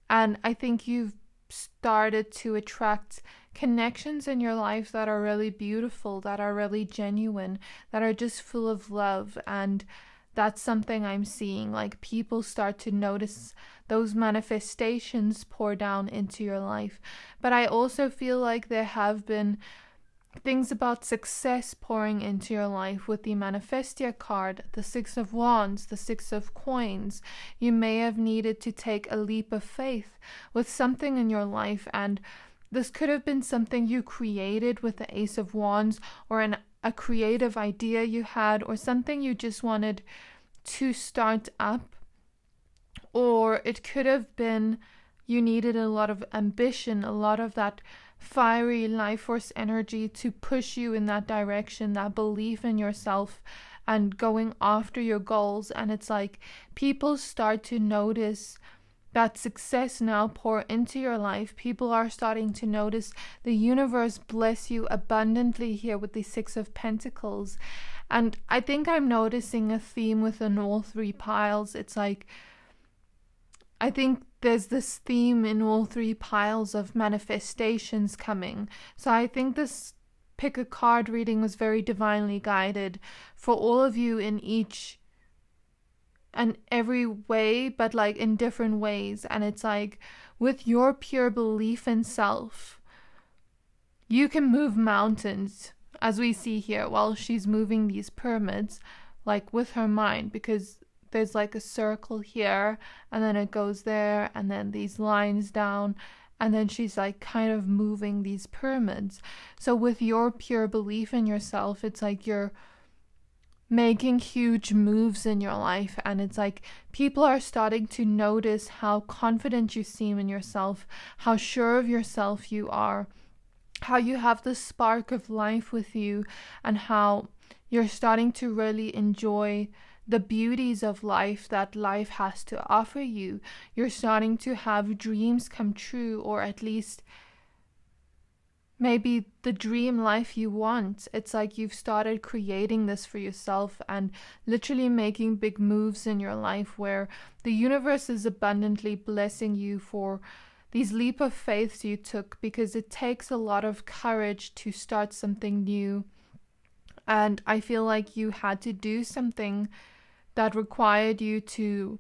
And I think you've started to attract connections in your life that are really beautiful, that are really genuine, that are just full of love. And that's something I'm seeing, like people start to notice those manifestations pour down into your life. But I also feel like there have been things about success pouring into your life with the Manifestia card, the Six of Wands, the Six of Coins. You may have needed to take a leap of faith with something in your life, and this could have been something you created with the Ace of Wands, or a creative idea you had, or something you just wanted to start up. Or it could have been you needed a lot of ambition, a lot of that fiery life force energy to push you in that direction, that belief in yourself and going after your goals. And it's like people start to notice that success now pour into your life. People are starting to notice the universe bless you abundantly here with the Six of Pentacles. And I think I'm noticing a theme within all three piles. It's like, I think there's this theme in all three piles of manifestations coming. So I think this pick a card reading was very divinely guided for all of you in each and every way, but like in different ways. And it's like, with your pure belief in self, you can move mountains, as we see here, while she's moving these pyramids, like with her mind, because there's like a circle here, and then it goes there, and then these lines down, and then she's like kind of moving these pyramids. So with your pure belief in yourself, it's like you're making huge moves in your life, and it's like people are starting to notice how confident you seem in yourself, how sure of yourself you are, how you have the spark of life with you, and how you're starting to really enjoy the beauties of life that life has to offer you. You're starting to have dreams come true, or at least maybe the dream life you want. It's like you've started creating this for yourself and literally making big moves in your life where the universe is abundantly blessing you for these leap of faiths you took, because it takes a lot of courage to start something new. And I feel like you had to do something that required you to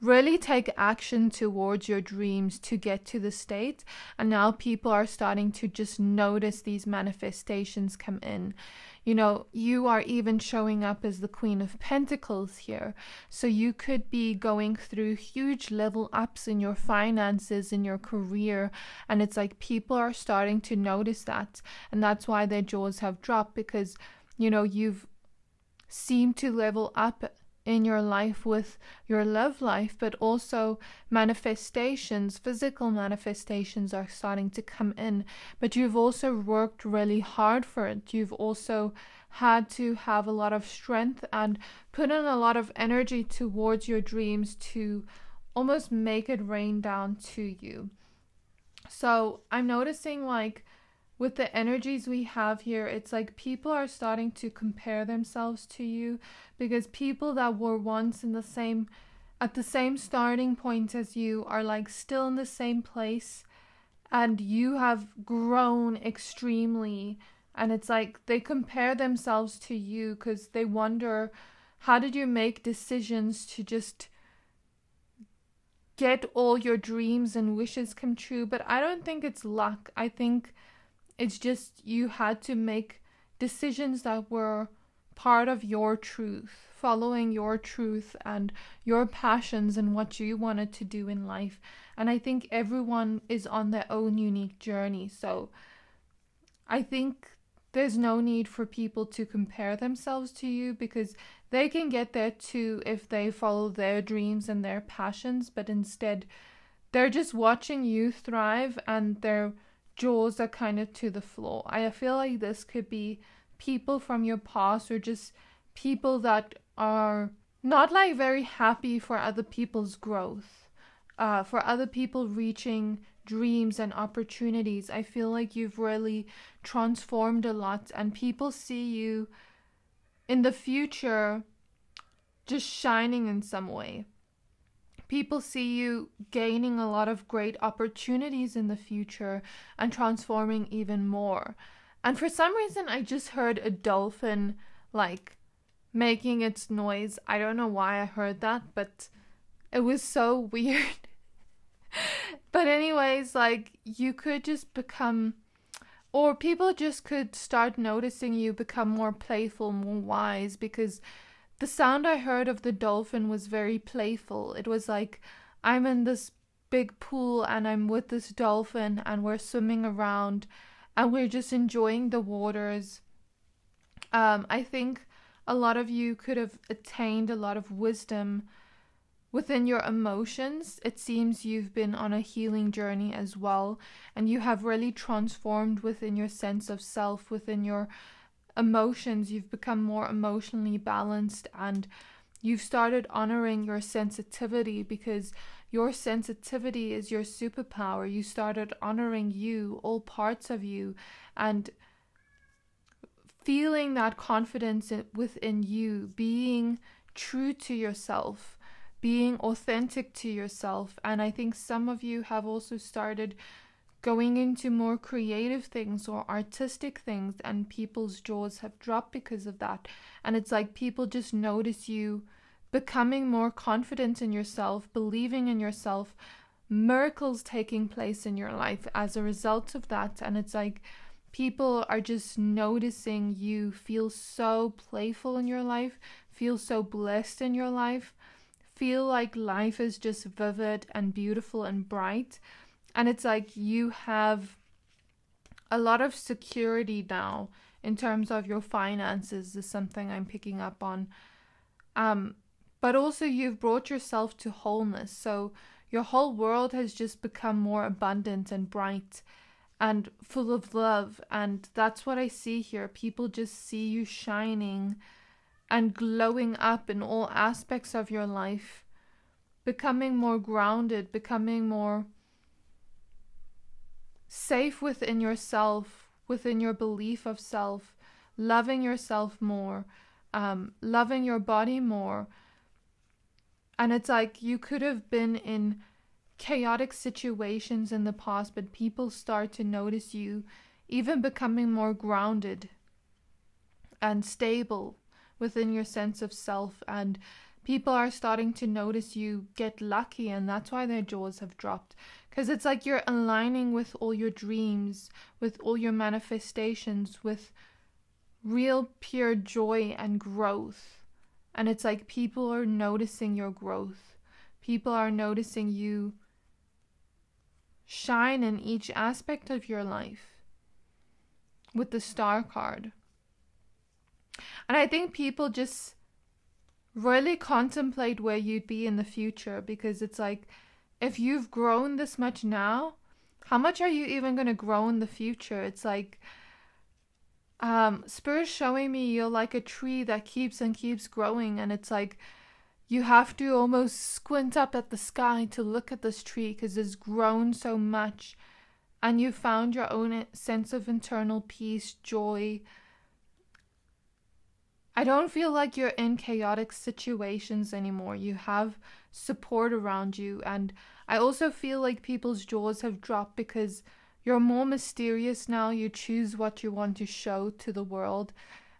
really take action towards your dreams to get to the state. And now people are starting to just notice these manifestations come in. You know, you are even showing up as the Queen of Pentacles here. So you could be going through huge level ups in your finances, in your career. And it's like people are starting to notice that. And that's why their jaws have dropped, because, you know, you've seemed to level up in your life with your love life, but also manifestations, physical manifestations are starting to come in. But you've also worked really hard for it. You've also had to have a lot of strength and put in a lot of energy towards your dreams to almost make it rain down to you. So I'm noticing, like, with the energies we have here, it's like people are starting to compare themselves to you, because people that were once at the same starting point as you are like still in the same place, and you have grown extremely. And it's like they compare themselves to you because they wonder, how did you make decisions to just get all your dreams and wishes come true? But I don't think it's luck. I think it's just you had to make decisions that were part of your truth, following your truth and your passions and what you wanted to do in life. And I think everyone is on their own unique journey. So I think there's no need for people to compare themselves to you, because they can get there too if they follow their dreams and their passions. But instead, they're just watching you thrive and their jaws are kind of to the floor. I feel like this could be people from your past, or just people that are not like very happy for other people's growth, for other people reaching dreams and opportunities. I feel like you've really transformed a lot, and people see you in the future just shining in some way. People see you gaining a lot of great opportunities in the future and transforming even more. And for some reason, I just heard a dolphin like making its noise. I don't know why I heard that, but it was so weird. But anyways, like, you could just become, or people just could start noticing you become more playful, more wise, because the sound I heard of the dolphin was very playful. It was like, I'm in this big pool and I'm with this dolphin and we're swimming around and we're just enjoying the waters I think a lot of you could have attained a lot of wisdom within your emotions. It seems you've been on a healing journey as well, and you have really transformed within your sense of self, within your emotions. You've become more emotionally balanced, and you've started honoring your sensitivity, because your sensitivity is your superpower. You started honoring you, all parts of you, and feeling that confidence within you, being true to yourself, being authentic to yourself. And I think some of you have also started going into more creative things or artistic things, and people's jaws have dropped because of that. And it's like people just notice you becoming more confident in yourself, believing in yourself, miracles taking place in your life as a result of that. And it's like people are just noticing you feel so playful in your life, feel so blessed in your life, feel like life is just vivid and beautiful and bright. And it's like you have a lot of security now in terms of your finances, is something I'm picking up on. But also you've brought yourself to wholeness. So your whole world has just become more abundant and bright and full of love. And that's what I see here. People just see you shining and glowing up in all aspects of your life, becoming more grounded, becoming more safe within yourself, within your belief of self, loving yourself more, loving your body more. And it's like you could have been in chaotic situations in the past, but people start to notice you even becoming more grounded and stable within your sense of self. And people are starting to notice you get lucky, and that's why their jaws have dropped. Because it's like you're aligning with all your dreams, with all your manifestations, with real pure joy and growth. And it's like people are noticing your growth. People are noticing you shine in each aspect of your life with the Star card. And I think people just really contemplate where you'd be in the future, because it's like, if you've grown this much now, how much are you even going to grow in the future? It's like Spirit's showing me you're like a tree that keeps and keeps growing, and it's like you have to almost squint up at the sky to look at this tree, because it's grown so much, and you found your own sense of internal peace, joy. I don't feel like you're in chaotic situations anymore. You have support around you. And I also feel like people's jaws have dropped because you're more mysterious now. You choose what you want to show to the world.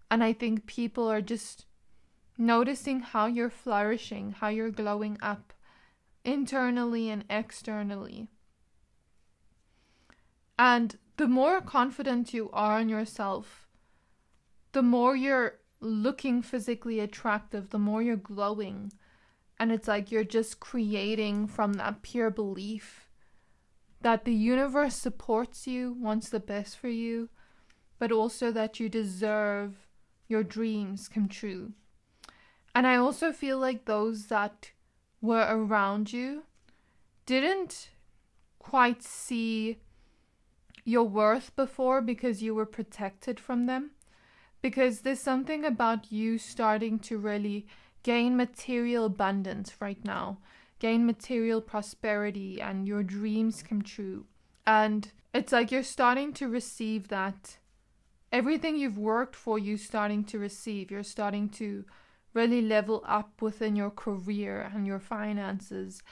And I think people are just noticing how you're flourishing, how you're glowing up internally and externally. And the more confident you are in yourself, the more you're looking physically attractive, the more you're glowing. And it's like you're just creating from that pure belief that the universe supports you, wants the best for you, but also that you deserve your dreams come true. And I also feel like those that were around you didn't quite see your worth before because you were protected from them. Because there's something about you starting to really gain material abundance right now, gain material prosperity, and your dreams come true. And it's like you're starting to receive that. Everything you've worked for, you're starting to receive. You're starting to really level up within your career and your finances.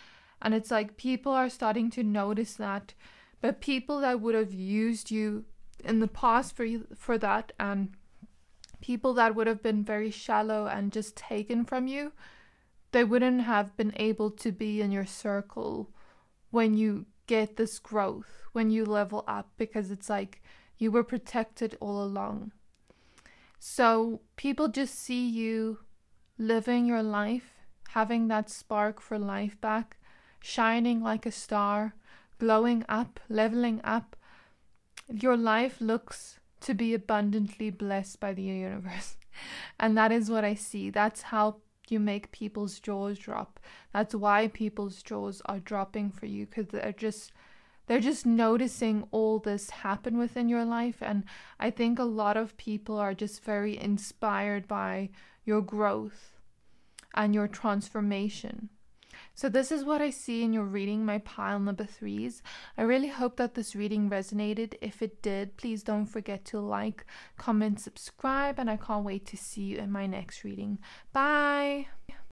And it's like people are starting to notice that. But people that would have used you in the past for that, and people that would have been very shallow and just taken from you, they wouldn't have been able to be in your circle when you get this growth, when you level up, because it's like you were protected all along. So people just see you living your life, having that spark for life back, shining like a star, glowing up, leveling up. Your life looks to be abundantly blessed by the universe. And that is what I see. That's how you make people's jaws drop. That's why people's jaws are dropping for you, because they're just noticing all this happen within your life. And I think a lot of people are just very inspired by your growth and your transformation. So this is what I see in your reading, my pile number 3s. I really hope that this reading resonated. If it did, please don't forget to like, comment, subscribe, and I can't wait to see you in my next reading. Bye!